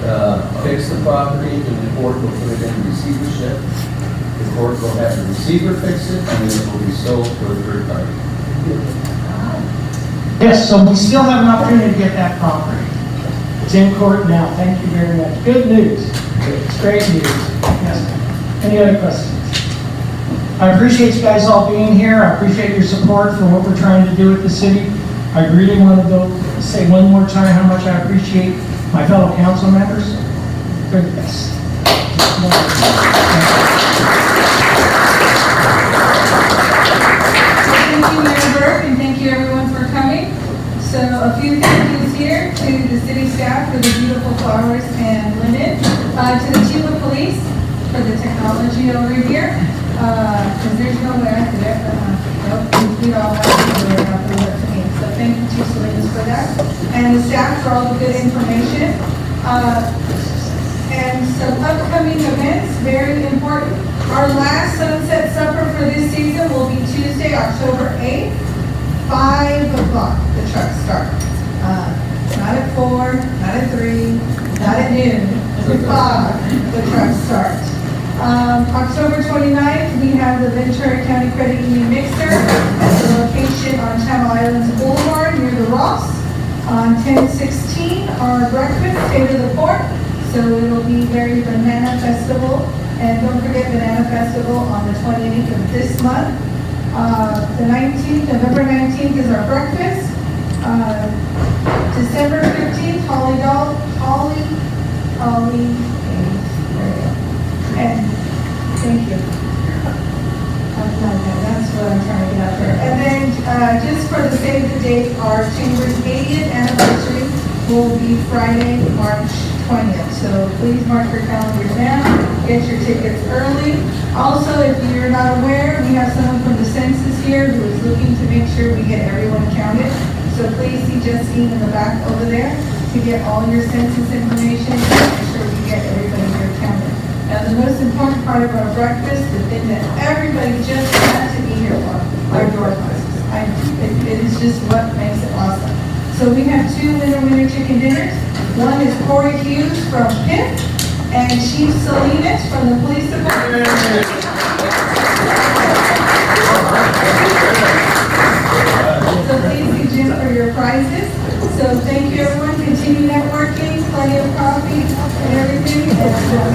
fix the property, then the court will put it in receivership. The court will have the receiver fix it, and then it will be sold to a third party. Yes, so we still have an opportunity to get that property. It's in court now. Thank you very much. Good news. It's great news. Yes. Any other questions? I appreciate you guys all being here. I appreciate your support for what we're trying to do with the city. I really want to go say one more time how much I appreciate my fellow council members. They're the best. Thank you, Mayor Berg, and thank you everyone for coming. So a few thank yous here to the city staff for the beautiful flowers and linen, to the chief of police for the technology over here, because there's no way I could ever, we all have to do it, have to work to me. So thank you, Chief Salinas, for that. And the staff for all the good information. And some upcoming events, very important. Our last sunset supper for this season will be Tuesday, October 8th, 5 o'clock, the trucks start. Not at 4, not at 3, not at noon, at 5, the trucks start. October 29th, we have the Ventura County Credit Union Mixer at the location on Channel Islands Boulevard near the Ross. On 10/16, our breakfast, State of the Port. So it'll be very Banana Festival. And don't forget Banana Festival on the 28th of this month. The 19th, November 19th is our breakfast. December 15th, and thank you. That's what I'm trying to get out there. And then just for the save the date, our Chamber's 80th anniversary will be Friday, March 20th. So please mark your calendars now, get your tickets early. Also, if you're not aware, we have someone from the census here who is looking to make sure we get everyone counted. So please see Justine in the back over there to get all your census information and make sure we get everybody here counted. Now, the most important part of our breakfast, the thing that everybody just had to be here for, our door classes. It is just what makes it awesome. So we have 2 winner chicken dinners. One is Corey Hughes from PIP and Chief Salinas from the police department. So please see Jim for your prizes. So thank you everyone, continue networking, plenty of coffee and everything. And